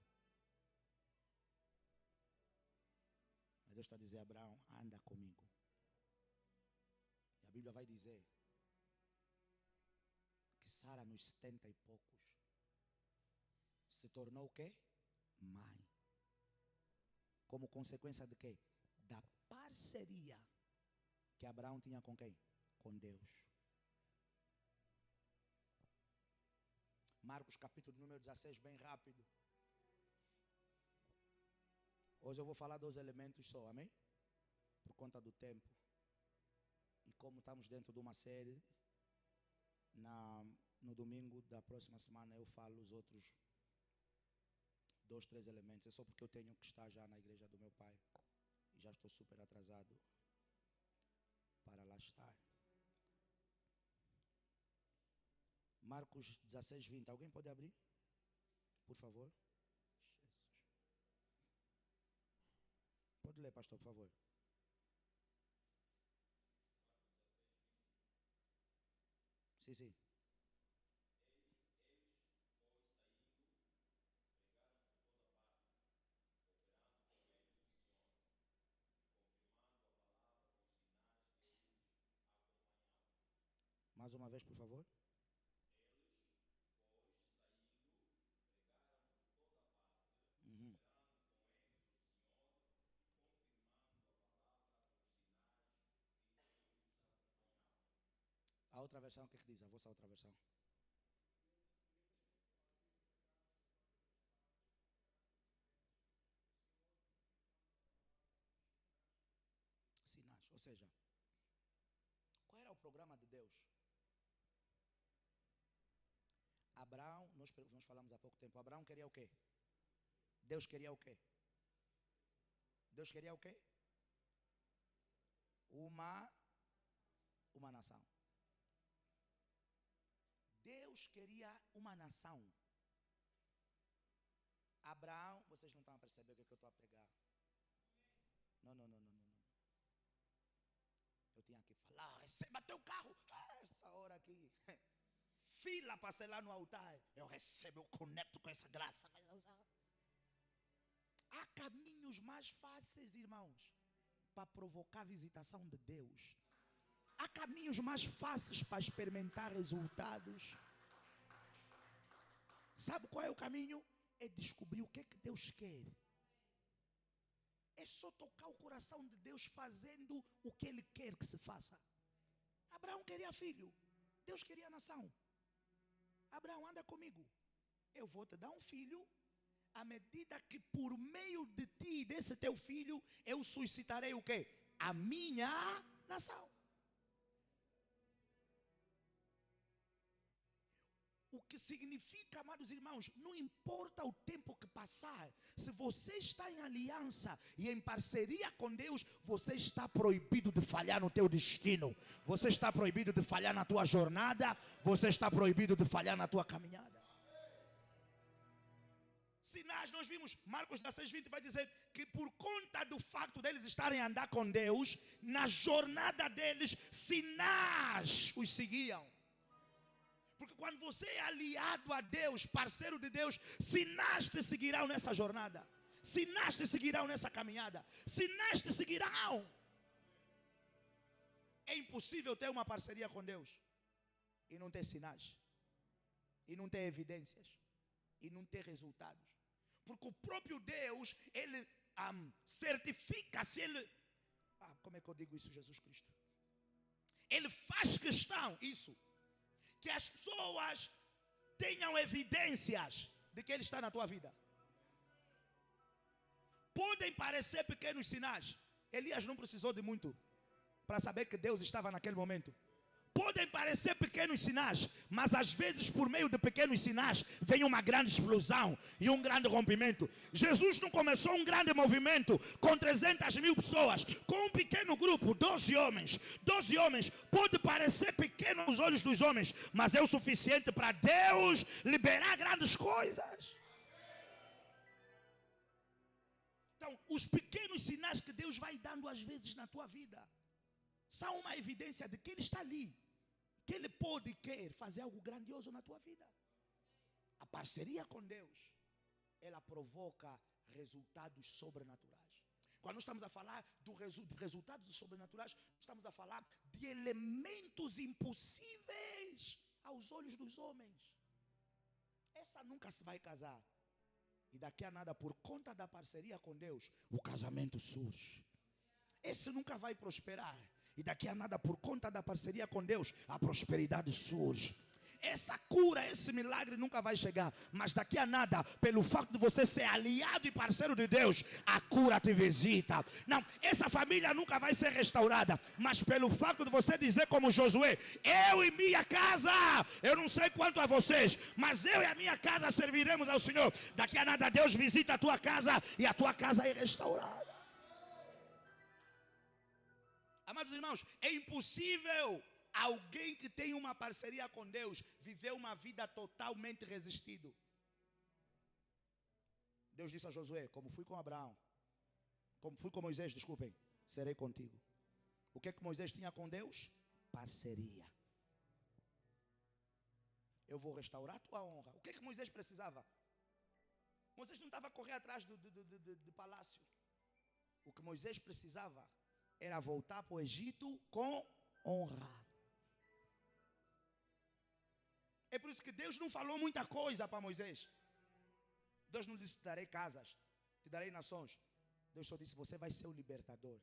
Mas Deus está dizendo: Abraão, anda comigo. E a Bíblia vai dizer que Sara, nos 70 e poucos, se tornou o quê? Mãe. Como consequência de quê? parceria que Abraão tinha com quem? Com Deus. Marcos capítulo número 16, bem rápido. Hoje eu vou falar dos elementos só, amém? Por conta do tempo. E como estamos dentro de uma série, no domingo da próxima semana eu falo os outros 2, 3 elementos. É só porque eu tenho que estar já na igreja do meu pai. E já estou super atrasado para lá estar. Marcos 16, 20. Alguém pode abrir? Por favor. Jesus. Pode ler, pastor, por favor. Sim, sim. Mais uma vez, por favor. Uhum. A outra versão, o que diz? A vossa outra versão. Sinais. Ou seja, qual era o programa de Deus? Abraão, nós falamos há pouco tempo, Abraão queria o quê? Deus queria o quê? Deus queria o quê? Uma nação. Deus queria uma nação. Abraão, vocês não estão a perceber o que eu estou a pregar. Não. Eu tinha que falar, receba teu carro. Essa hora aqui. Fila para ser lá no altar. Eu recebo, eu conecto com essa graça. Há caminhos mais fáceis, irmãos, para provocar a visitação de Deus. Há caminhos mais fáceis para experimentar resultados. Sabe qual é o caminho? É descobrir o que é que Deus quer. É só tocar o coração de Deus fazendo o que Ele quer que se faça. Abraão queria filho. Deus queria nação. Abraão, anda comigo. Eu vou te dar um filho. À medida que por meio de ti, desse teu filho, eu suscitarei o quê? A minha nação. O que significa, amados irmãos, não importa o tempo que passar, se você está em aliança e em parceria com Deus, você está proibido de falhar no teu destino. Você está proibido de falhar na tua jornada. Você está proibido de falhar na tua caminhada. Sinais, nós vimos, Marcos 16, 20 vai dizer que por conta do facto deles estarem a andar com Deus, na jornada deles, sinais os seguiam. Porque quando você é aliado a Deus, parceiro de Deus, sinais te seguirão nessa jornada. Sinais te seguirão nessa caminhada. Sinais te seguirão. É impossível ter uma parceria com Deus e não ter sinais, e não ter evidências, e não ter resultados. Porque o próprio Deus, Ele certifica se Ele... como é que eu digo isso, Jesus Cristo? Ele faz questão, isso, que as pessoas tenham evidências de que Ele está na tua vida. Podem parecer pequenos sinais. Elias não precisou de muito para saber que Deus estava naquele momento. Podem parecer pequenos sinais, mas às vezes por meio de pequenos sinais vem uma grande explosão e um grande rompimento. Jesus não começou um grande movimento com 300.000 pessoas, com um pequeno grupo, 12 homens. 12 homens pode parecer pequeno aos olhos dos homens, mas é o suficiente para Deus liberar grandes coisas. Então, os pequenos sinais que Deus vai dando às vezes na tua vida são uma evidência de que Ele está ali, que Ele pode e quer fazer algo grandioso na tua vida. A parceria com Deus, ela provoca resultados sobrenaturais. Quando nós estamos a falar de resultados sobrenaturais, estamos a falar de elementos impossíveis aos olhos dos homens. Essa nunca se vai casar. E daqui a nada, por conta da parceria com Deus, o casamento surge. esse nunca vai prosperar. E daqui a nada, por conta da parceria com Deus, a prosperidade surge. Essa cura, esse milagre nunca vai chegar. Mas daqui a nada, pelo fato de você ser aliado e parceiro de Deus, a cura te visita. Não, essa família nunca vai ser restaurada. Mas pelo fato de você dizer como Josué: eu e minha casa, eu não sei quanto a vocês, mas eu e a minha casa serviremos ao Senhor. Daqui a nada Deus visita a tua casa e a tua casa é restaurada. Amados irmãos, é impossível alguém que tem uma parceria com Deus viver uma vida totalmente resistido. Deus disse a Josué: como fui com Abraão, como fui com Moisés, desculpem, serei contigo. O que é que Moisés tinha com Deus? Parceria. Eu vou restaurar a tua honra. O que é que Moisés precisava? Moisés não estava a correr atrás do palácio. O que Moisés precisava era voltar para o Egito com honra. É por isso que Deus não falou muita coisa para Moisés. Deus não disse: te darei casas, te darei nações. Deus só disse: você vai ser o libertador.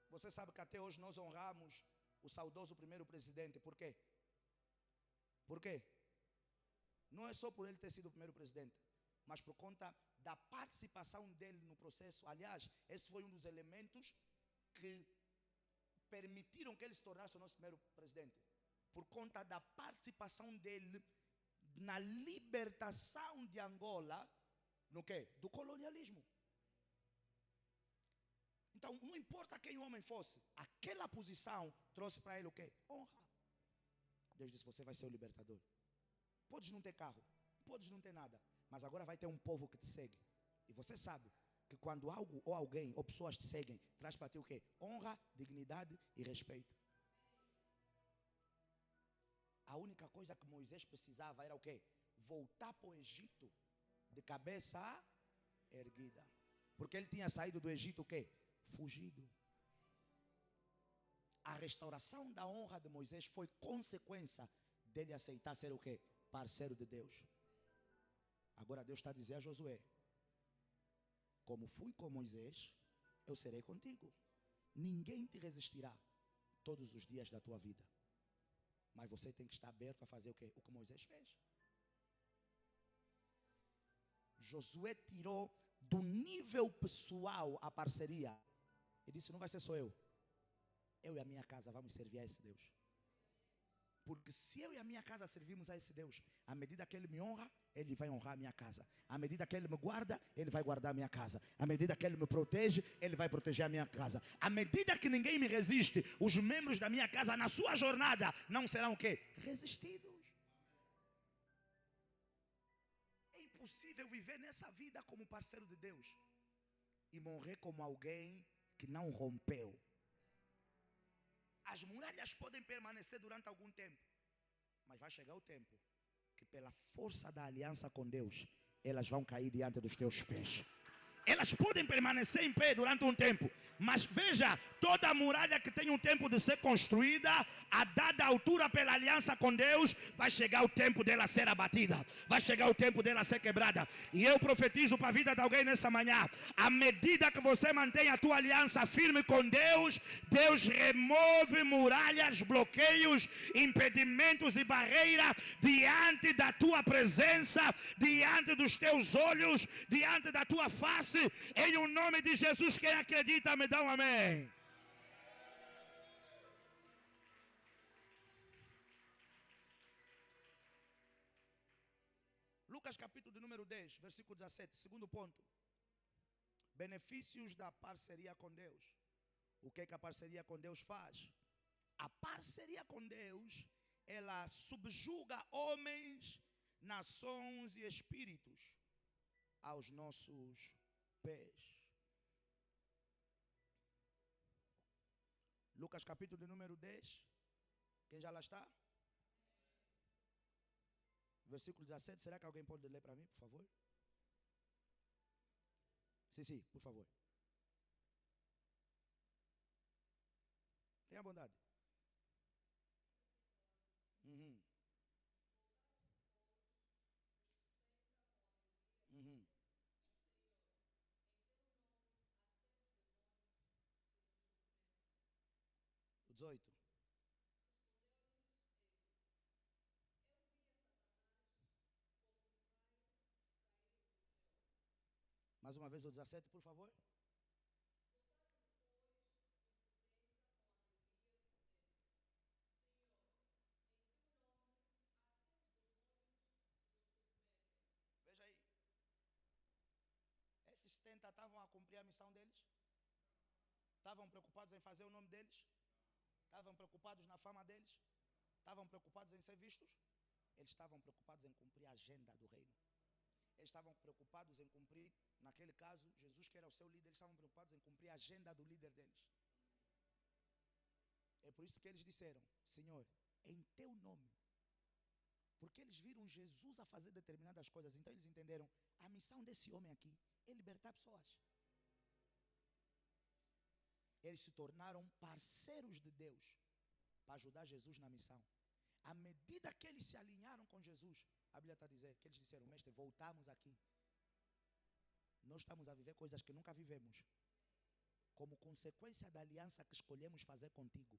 Você sabe que até hoje nós honramos o saudoso primeiro presidente. Por quê? Por quê? Não é só por ele ter sido o primeiro presidente, mas por conta da participação dele no processo. Aliás, esse foi um dos elementos que permitiram que ele se tornasse o nosso primeiro presidente, por conta da participação dele na libertação de Angola, no quê? Do colonialismo. Então, não importa quem o homem fosse, aquela posição trouxe para ele o quê? Honra. Deus disse: você vai ser o libertador. Podes não ter carro, podes não ter nada, mas agora vai ter um povo que te segue. E você sabe que quando algo ou alguém ou pessoas te seguem, traz para ti o quê? Honra, dignidade e respeito. A única coisa que Moisés precisava era o quê? Voltar para o Egito de cabeça erguida. Porque ele tinha saído do Egito o quê? Fugido. A restauração da honra de Moisés foi consequência dele aceitar ser o quê? Parceiro de Deus. Agora Deus está a dizer a Josué: como fui com Moisés, eu serei contigo. Ninguém te resistirá todos os dias da tua vida. Mas você tem que estar aberto a fazer o quê? O que Moisés fez. Josué tirou do nível pessoal a parceria. Ele disse: não vai ser só eu. Eu e a minha casa vamos servir a esse Deus. Porque se eu e a minha casa servimos a esse Deus, à medida que Ele me honra, Ele vai honrar a minha casa. À medida que Ele me guarda, Ele vai guardar a minha casa. À medida que Ele me protege, Ele vai proteger a minha casa. À medida que ninguém me resiste, os membros da minha casa na sua jornada não serão o quê? Resistidos. É impossível viver nessa vida como parceiro de Deus e morrer como alguém que não rompeu. As muralhas podem permanecer durante algum tempo, mas vai chegar o tempo que, pela força da aliança com Deus, elas vão cair diante dos teus pés. Elas podem permanecer em pé durante um tempo, mas veja, toda muralha que tem um tempo de ser construída, a dada altura pela aliança com Deus, vai chegar o tempo dela ser abatida, vai chegar o tempo dela ser quebrada. E eu profetizo para a vida de alguém nessa manhã: à medida que você mantém a tua aliança firme com Deus, Deus remove muralhas, bloqueios, impedimentos e barreiras diante da tua presença, diante dos teus olhos, diante da tua face. Em o nome de Jesus, quem acredita, me dá um amém. Lucas capítulo de número 10, versículo 17, segundo ponto. Benefícios da parceria com Deus. O que é que a parceria com Deus faz? A parceria com Deus, ela subjuga homens, nações e espíritos aos nossos pés. Lucas capítulo de número 10. Quem já lá está? Versículo 17. Será que alguém pode ler para mim, por favor? Sim, por favor. Tenha bondade. Uhum. Uhum. 18. Mais uma vez o 17, por favor. Veja aí. Esses 70 estavam a cumprir a missão deles? Estavam preocupados em fazer o nome deles? Estavam preocupados na fama deles? Estavam preocupados em ser vistos? Eles estavam preocupados em cumprir a agenda do reino. Eles estavam preocupados em cumprir, naquele caso, Jesus que era o seu líder, eles estavam preocupados em cumprir a agenda do líder deles. É por isso que eles disseram: Senhor, em teu nome. Porque eles viram Jesus a fazer determinadas coisas. Então eles entenderam, a missão desse homem aqui é libertar pessoas. Eles se tornaram parceiros de Deus para ajudar Jesus na missão. À medida que eles se alinharam com Jesus, a Bíblia está a dizer que eles disseram: mestre, voltamos aqui. Nós estamos a viver coisas que nunca vivemos, como consequência da aliança que escolhemos fazer contigo.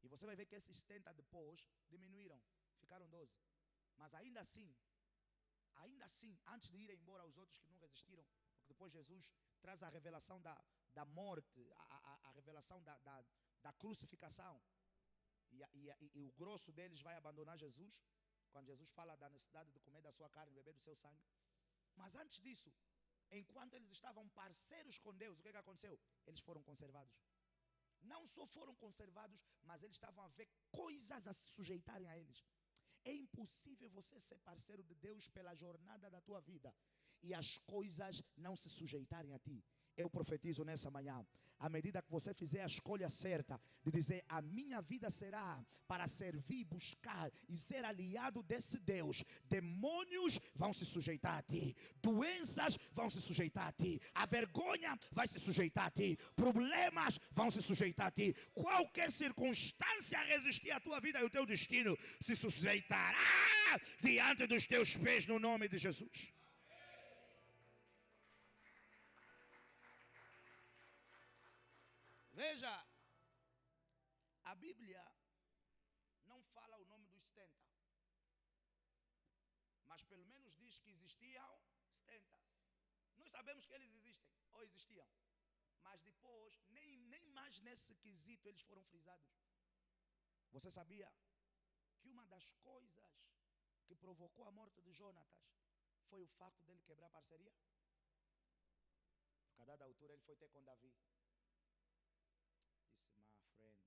E você vai ver que esses 70 depois diminuíram, ficaram 12. Mas ainda assim, antes de irem embora os outros que não resistiram, porque depois Jesus traz a revelação da morte, a revelação da crucificação, e o grosso deles vai abandonar Jesus, quando Jesus fala da necessidade de comer da sua carne e beber do seu sangue. Mas antes disso, enquanto eles estavam parceiros com Deus, o que aconteceu? Eles foram conservados. Não só foram conservados, mas eles estavam a ver coisas a se sujeitarem a eles. É impossível você ser parceiro de Deus pela jornada da tua vida e as coisas não se sujeitarem a ti. Eu profetizo nessa manhã, à medida que você fizer a escolha certa de dizer: a minha vida será para servir, buscar e ser aliado desse Deus, demônios vão se sujeitar a ti, doenças vão se sujeitar a ti, a vergonha vai se sujeitar a ti, problemas vão se sujeitar a ti, qualquer circunstância resistir à tua vida e ao teu destino se sujeitará diante dos teus pés, no nome de Jesus. Veja, a Bíblia não fala o nome dos 70, mas pelo menos diz que existiam 70. Nós sabemos que eles existem, ou existiam, mas depois, nem mais nesse quesito eles foram frisados. Você sabia que uma das coisas que provocou a morte de Jonatas foi o facto dele quebrar a parceria? Porque a dada altura ele foi ter com Davi. Disse: my friend,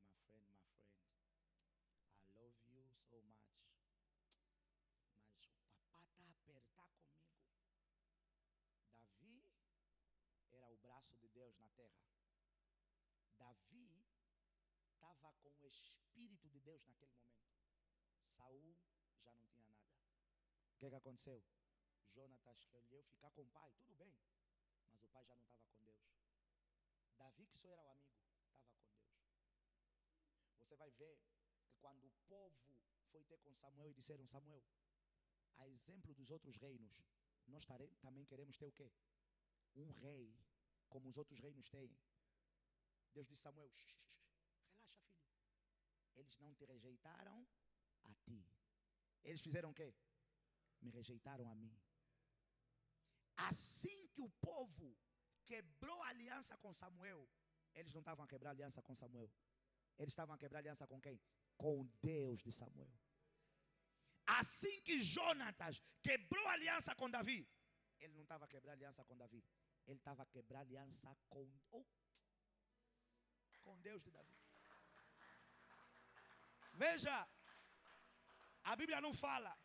I love you so much, mas o papá está a apertar comigo. Davi era o braço de Deus na terra. Davi estava com o Espírito de Deus naquele momento. Saul já não tinha nada. O que aconteceu? Jonatas escolheu ficar com o pai, tudo bem, mas o pai já não estava com Deus. Davi, que só era o amigo, estava com Deus. Você vai ver que quando o povo foi ter com Samuel e disseram: Samuel, a exemplo dos outros reinos, nós também queremos ter o quê? Um rei como os outros reinos têm. Deus disse: Samuel, relaxa, filho. Eles não te rejeitaram a ti. Eles fizeram o quê? Me rejeitaram a mim. Assim que o povo quebrou a aliança com Samuel, eles não estavam a quebrar aliança com Samuel. Eles estavam a quebrar aliança com quem? Com o Deus de Samuel. Assim que Jonatas quebrou a aliança com Davi, ele não estava a quebrar aliança com Davi. Ele estava a quebrar aliança com Deus de Davi. Veja, a Bíblia não fala,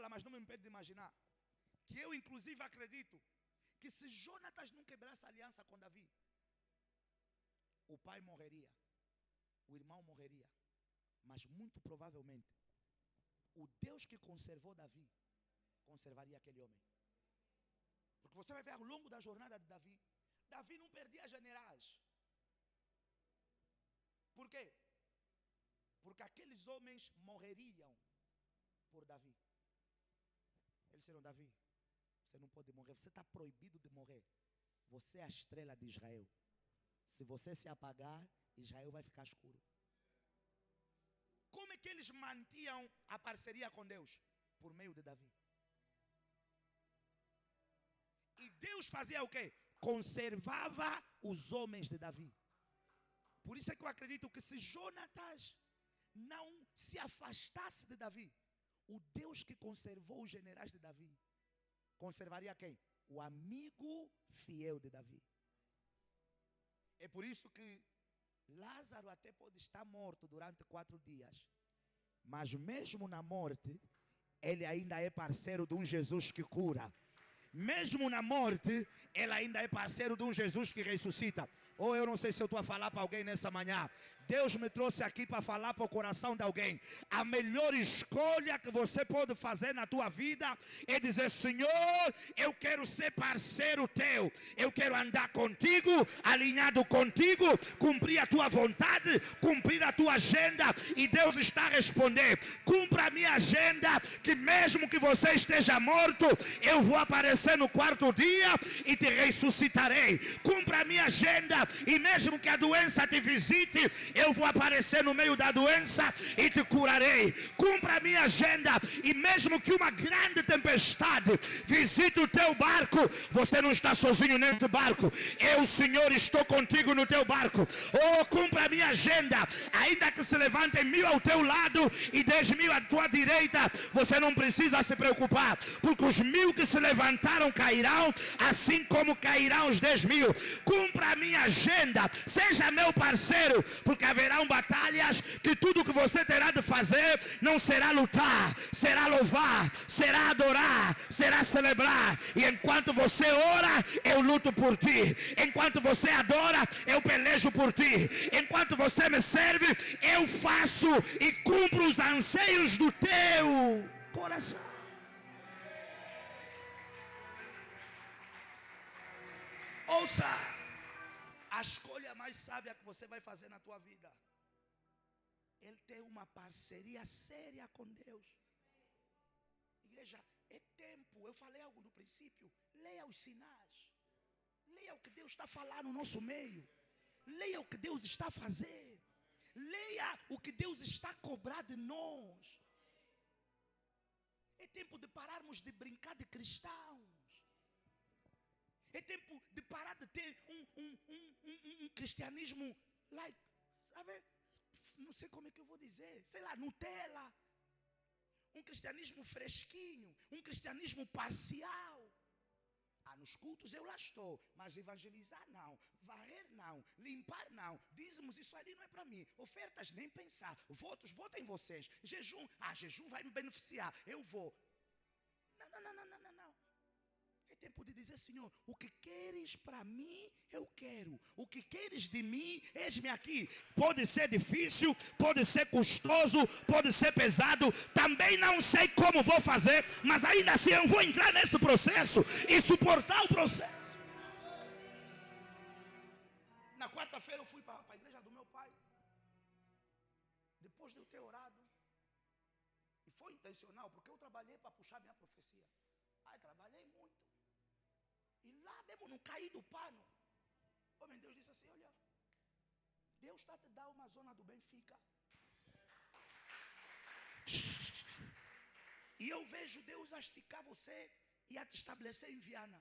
mas não me impede de imaginar, que eu inclusive acredito, que se Jonatas não quebrasse a aliança com Davi, o pai morreria, o irmão morreria, mas muito provavelmente o Deus que conservou Davi conservaria aquele homem. Porque você vai ver ao longo da jornada de Davi, Davi não perdia generais. Por quê? Porque aqueles homens morreriam por Davi. Eles disseram: Davi, você não pode morrer, você está proibido de morrer. Você é a estrela de Israel. Se você se apagar, Israel vai ficar escuro. Como é que eles mantinham a parceria com Deus? Por meio de Davi. E Deus fazia o quê? Conservava os homens de Davi. Por isso é que eu acredito que se Jonatas não se afastasse de Davi, o Deus que conservou os generais de Davi, conservaria quem? O amigo fiel de Davi. É por isso que Lázaro até pode estar morto durante 4 dias. Mas mesmo na morte, ele ainda é parceiro de um Jesus que cura. Mesmo na morte, ele ainda é parceiro de um Jesus que ressuscita. Ou eu não sei se eu estou a falar para alguém nessa manhã. Deus me trouxe aqui para falar para o coração de alguém. A melhor escolha que você pode fazer na tua vida é dizer: Senhor, eu quero ser parceiro teu. Eu quero andar contigo, alinhado contigo, cumprir a tua vontade, cumprir a tua agenda. E Deus está a responder: cumpra a minha agenda, que mesmo que você esteja morto, eu vou aparecer no 4º dia e te ressuscitarei. Cumpra a minha agenda, e mesmo que a doença te visite, eu vou aparecer no meio da doença e te curarei. Cumpra a minha agenda, e mesmo que uma grande tempestade visite o teu barco, você não está sozinho nesse barco. Eu, Senhor, estou contigo no teu barco. Oh, cumpra a minha agenda, ainda que se levantem 1000 ao teu lado e 10.000 à tua direita, você não precisa se preocupar, porque os 1000 que se levantaram cairão, assim como cairão os 10.000. Cumpra a minha agenda, seja meu parceiro, porque haverão batalhas que tudo que você terá de fazer não será lutar, será louvar, será adorar, será celebrar. E enquanto você ora, eu luto por ti. Enquanto você adora, eu pelejo por ti. Enquanto você me serve, eu faço e cumpro os anseios do teu coração. Ouça! A escolha mais sábia que você vai fazer na tua vida, ele tem uma parceria séria com Deus. Igreja, é tempo. Eu falei algo no princípio. Leia os sinais. Leia o que Deus está falando no nosso meio. Leia o que Deus está fazendo. Leia o que Deus está a cobrar de nós. É tempo de pararmos de brincar de cristãos. É tempo de parar de ter um cristianismo like, sabe? Não sei como é que eu vou dizer. Sei lá, Nutella. Um cristianismo fresquinho. Um cristianismo parcial. Nos cultos eu lá estou. Mas evangelizar não. Varrer não. Limpar não. Dízimos, isso ali não é para mim. Ofertas nem pensar. Votos, votem vocês. Jejum, jejum vai me beneficiar. Eu vou. Não. É tempo de dizer: Senhor, o que queres para mim, eu quero. O que queres de mim, eis-me aqui. Pode ser difícil, pode ser custoso, pode ser pesado. Também não sei como vou fazer, mas ainda assim eu vou entrar nesse processo e suportar o processo. Na quarta-feira eu fui para a igreja do meu pai. Depois de eu ter orado. E foi intencional, porque eu trabalhei para puxar minha profecia. Trabalhei muito. E lá mesmo não caí do pano. Homem, Deus disse assim: olha, Deus está a te dar uma zona do Benfica. E eu vejo Deus a esticar você e a te estabelecer em Viana.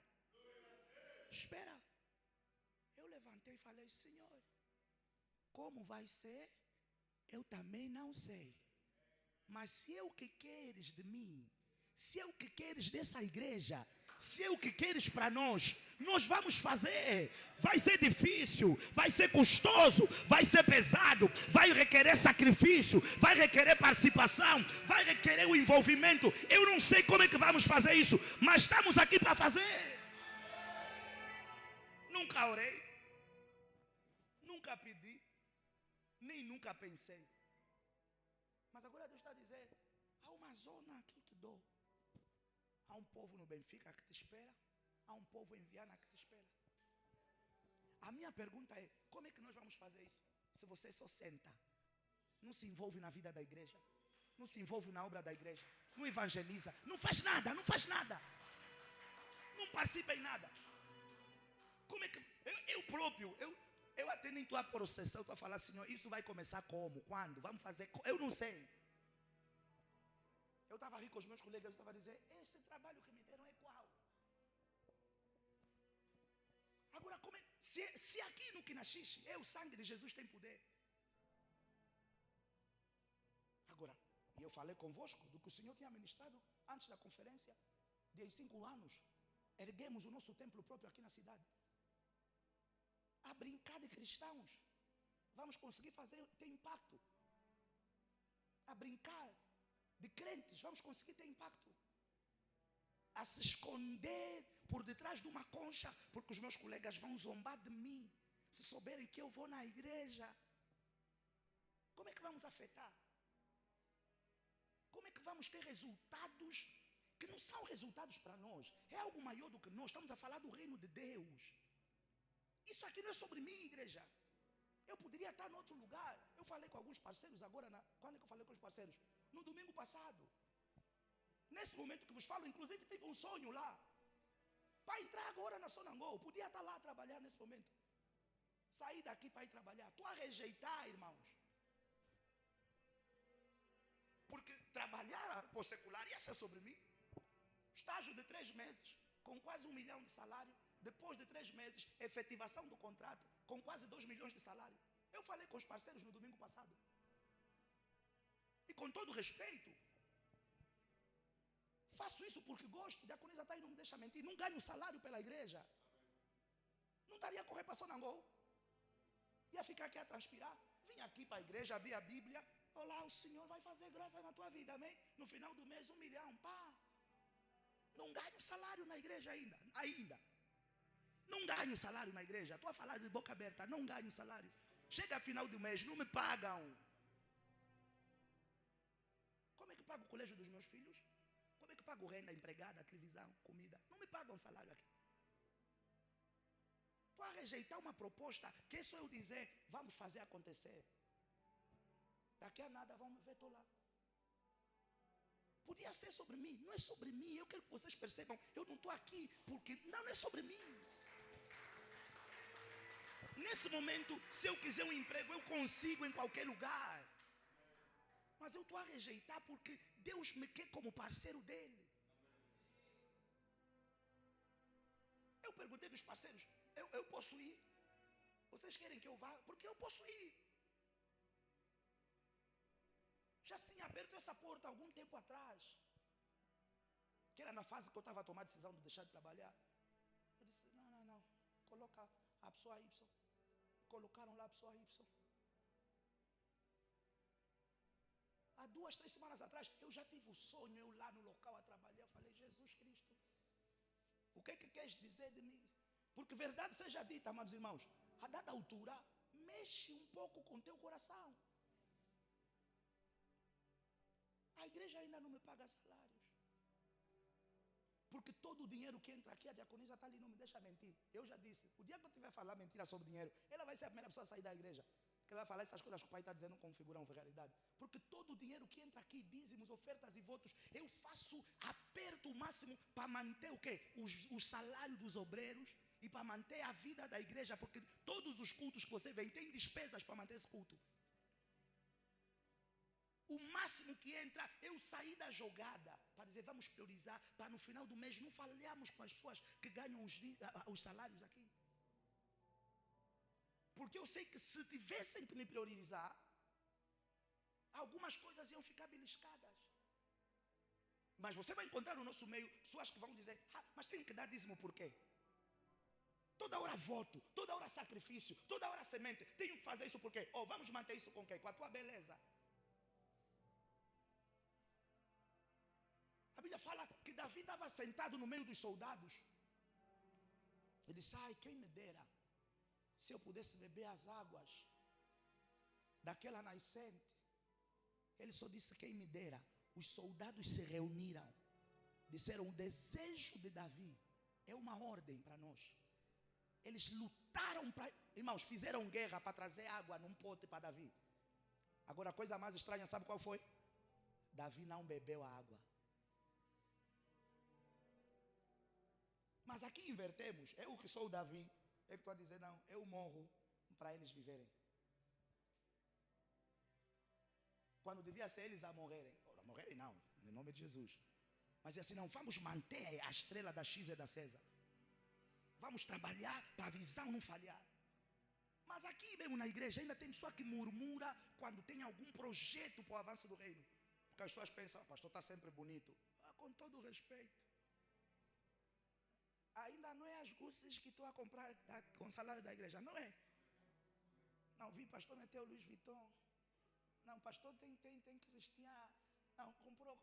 Espera. Eu levantei e falei: Senhor, como vai ser? Eu também não sei. Mas se é o que queres de mim, se é o que queres dessa igreja, se é o que queres para nós, nós vamos fazer. Vai ser difícil, vai ser custoso, vai ser pesado, vai requerer sacrifício, vai requerer participação, vai requerer o envolvimento. Eu não sei como é que vamos fazer isso, mas estamos aqui para fazer. Nunca orei, nunca pedi, nem nunca pensei. Mas agora Deus está a dizer: há uma zona que eu te dou. Há um povo no Benfica que te espera. Há um povo em Viana que te espera. A minha pergunta é: como é que nós vamos fazer isso? Se você só senta, não se envolve na vida da igreja, não se envolve na obra da igreja, não evangeliza, não faz nada, não participa em nada. Como é que eu próprio, Eu até nem estou a processar, eu estou a falar, Senhor, isso vai começar como? Quando? Vamos fazer? Eu não sei. Eu estava rico com os meus colegas, eu estava a dizer, esse trabalho que me deram é qual? Agora, se aqui no Quinaxixe, o sangue de Jesus tem poder. Agora, e eu falei convosco do que o Senhor tinha ministrado antes da conferência, de 5 anos, erguemos o nosso templo próprio aqui na cidade. A brincar de cristãos, vamos conseguir fazer, ter impacto. A brincar de crentes, vamos conseguir ter impacto. A se esconder por detrás de uma concha, porque os meus colegas vão zombar de mim, se souberem que eu vou na igreja. Como é que vamos afetar? Como é que vamos ter resultados que não são resultados para nós? É algo maior do que nós, estamos a falar do reino de Deus. Isso aqui não é sobre mim, igreja. Eu poderia estar em outro lugar. Eu falei com alguns parceiros agora, quando é que eu falei com os parceiros? No domingo passado. Nesse momento que vos falo, inclusive tive um sonho lá. Para entrar agora na Sonangol, podia estar lá a trabalhar nesse momento. Sair daqui para ir trabalhar. Estou a rejeitar, irmãos. Porque trabalhar por secular ia ser sobre mim. Estágio de 3 meses, com quase 1 milhão de salário. Depois de 3 meses, efetivação do contrato, com quase 2 milhões de salário. Eu falei com os parceiros no domingo passado. E com todo respeito, faço isso porque gosto. Diaconisa está aí, não me deixa mentir. Não ganho salário pela igreja. Não estaria a correr para Sonangol. Ia ficar aqui a transpirar. Vim aqui para a igreja, abri a Bíblia. Olá, o Senhor vai fazer graça na tua vida, amém? No final do mês, 1 milhão, pá. Não ganho salário na igreja ainda. Não ganho salário na igreja. Estou a falar de boca aberta, não ganho salário. Chega final do mês, não me pagam. Como é que pago o colégio dos meus filhos? Como é que pago renda, empregada, televisão, comida? Não me pagam salário aqui. Estou a rejeitar uma proposta que é só eu dizer, vamos fazer acontecer. Daqui a nada vão me ver, estou lá. Podia ser sobre mim, não é sobre mim. Eu quero que vocês percebam, eu não estou aqui porque não é sobre mim. Nesse momento, se eu quiser um emprego, eu consigo em qualquer lugar. Mas eu estou a rejeitar porque Deus me quer como parceiro dele. Eu perguntei dos parceiros, eu posso ir? Vocês querem que eu vá? Porque eu posso ir. Já se tinha aberto essa porta há algum tempo atrás. Que era na fase que eu estava a tomar a decisão de deixar de trabalhar. Eu disse, não. Coloca a pessoa Y. Colocaram lá a pessoa Y. Há 2, 3 semanas atrás, eu já tive o sonho, eu lá no local a trabalhar. Eu falei, Jesus Cristo, o que é que queres dizer de mim? Porque verdade seja dita, amados irmãos, a dada altura, mexe um pouco com o teu coração. A igreja ainda não me paga salários. Porque todo o dinheiro que entra aqui, a diaconisa está ali, não me deixa mentir. Eu já disse, o dia que eu estiver a falar mentira sobre dinheiro, ela vai ser a primeira pessoa a sair da igreja. Que ela vai falar essas coisas que o pai está dizendo configuram realidade. Porque todo o dinheiro que entra aqui, dízimos, ofertas e votos, eu faço, aperto o máximo para manter o quê? O salário dos obreiros e para manter a vida da igreja. Porque todos os cultos que você vê, tem despesas para manter esse culto. O máximo que entra, eu sair da jogada para dizer, vamos priorizar, para no final do mês não falharmos com as pessoas que ganham os salários aqui. Porque eu sei que se tivessem que me priorizar, algumas coisas iam ficar beliscadas. Mas você vai encontrar no nosso meio pessoas que vão dizer, mas tem que dar dízimo por quê? Toda hora voto, toda hora sacrifício, toda hora semente. Tenho que fazer isso por quê? Vamos manter isso com quê? Com a tua beleza. A Bíblia fala que Davi estava sentado no meio dos soldados. Ele disse, quem me dera se eu pudesse beber as águas daquela nascente. Ele só disse, quem me dera. Os soldados se reuniram. Disseram, o desejo de Davi é uma ordem para nós. Eles lutaram para... Irmãos, fizeram guerra para trazer água num pote para Davi. Agora a coisa mais estranha, sabe qual foi? Davi não bebeu a água. Mas aqui invertemos. Eu que sou o Davi, eu que estou a dizer, não, eu morro, para eles viverem. Quando devia ser eles a morrerem. Ora, morrerem não, em nome de Jesus. Mas assim, não, vamos manter a estrela da X e da César. Vamos trabalhar para a visão não falhar. Mas aqui mesmo na igreja ainda tem pessoa que murmura quando tem algum projeto para o avanço do reino. Porque as pessoas pensam, o pastor está sempre bonito. Com todo o respeito. Ainda não é as Gucci's que estou a comprar com o salário da igreja, não é? Não, vi pastor meteu o Louis Vuitton. Não, pastor tem Cristian. Não, comprou.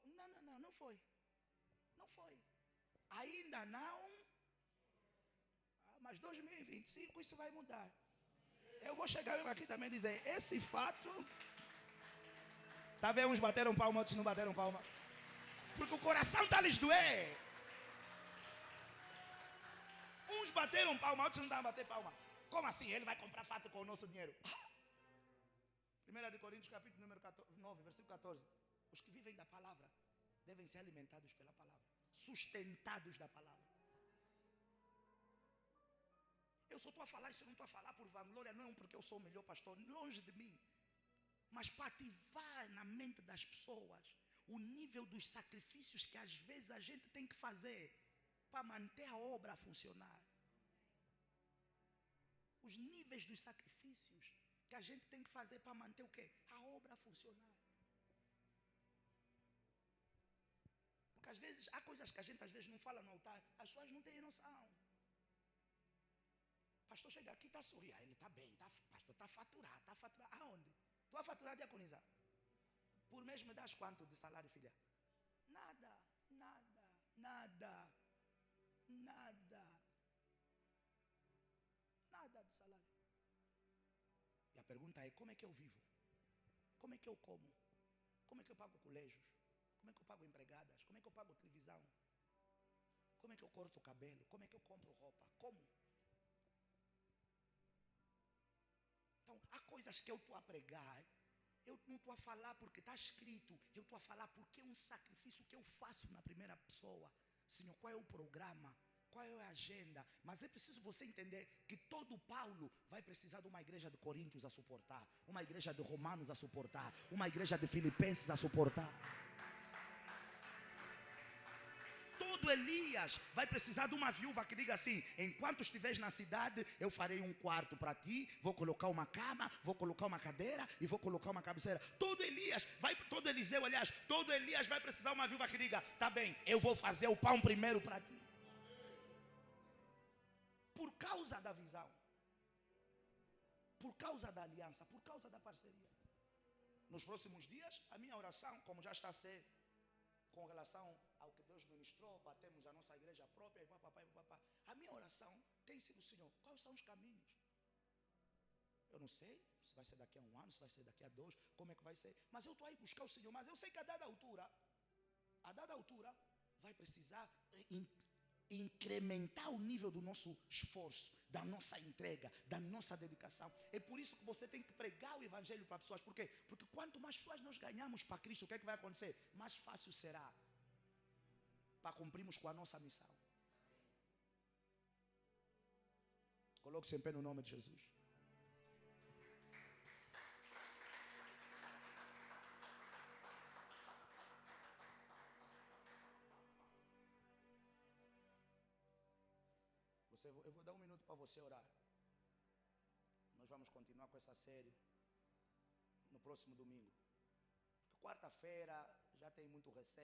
Não foi. Não foi. Ainda não. Mas 2025 isso vai mudar. Eu vou chegar aqui também e dizer, esse fato. Tá vendo? Uns bateram palma, outros não bateram palma. Porque o coração está lhes doer. Uns bateram palma, outros não estavam a bater palma. Como assim? Ele vai comprar fato com o nosso dinheiro. 1 Coríntios capítulo número 9, versículo 14. Os que vivem da palavra devem ser alimentados pela palavra, sustentados da palavra. Eu só estou a falar isso, eu não estou a falar por vanglória, não porque eu sou o melhor pastor, longe de mim. Mas para ativar na mente das pessoas o nível dos sacrifícios que às vezes a gente tem que fazer para manter a obra a funcionar. Os níveis dos sacrifícios que a gente tem que fazer para manter o quê? A obra a funcionar. Porque às vezes, há coisas que a gente às vezes não fala no altar, as pessoas não têm noção. Pastor chega aqui e está a sorrir, ele está bem, pastor está a faturar, aonde? Tu vai faturar, diaconizar? Por mês me das quanto de salário, filha? Nada. Nada de salário. E a pergunta é, como é que eu vivo? Como é que eu como? Como é que eu pago colégios? Como é que eu pago empregadas? Como é que eu pago televisão? Como é que eu corto o cabelo? Como é que eu compro roupa? Como? Então, há coisas que eu estou a pregar, eu não estou a falar porque está escrito, eu estou a falar porque é um sacrifício que eu faço na primeira pessoa. Senhor, qual é o programa? Qual é a agenda? Mas é preciso você entender que todo Paulo vai precisar de uma igreja de Coríntios a suportar, uma igreja de Romanos a suportar, uma igreja de Filipenses a suportar. Todo Elias vai precisar de uma viúva que diga assim: enquanto estiveres na cidade, eu farei um quarto para ti, vou colocar uma cama, vou colocar uma cadeira e vou colocar uma cabeceira. Todo Elias vai precisar de uma viúva que diga: tá bem, eu vou fazer o pão primeiro para ti. Por causa da visão, por causa da aliança, por causa da parceria. Nos próximos dias, a minha oração, como já está a ser, com relação ao que Deus ministrou, para termos a nossa igreja própria, a minha oração tem sido: Senhor, quais são os caminhos? Eu não sei se vai ser daqui a um ano, se vai ser daqui a 2, como é que vai ser, mas eu estou aí buscar o Senhor. Mas eu sei que a dada altura vai precisar incrementar o nível do nosso esforço, da nossa entrega, da nossa dedicação. É por isso que você tem que pregar o evangelho para pessoas. Por quê? Porque quanto mais pessoas nós ganhamos para Cristo, o que é que vai acontecer? Mais fácil será para cumprirmos com a nossa missão. Coloque-se em pé no nome de Jesus. Eu vou dar um minuto para você orar. Nós vamos continuar com essa série no próximo domingo. Porque quarta-feira já tem muito receio.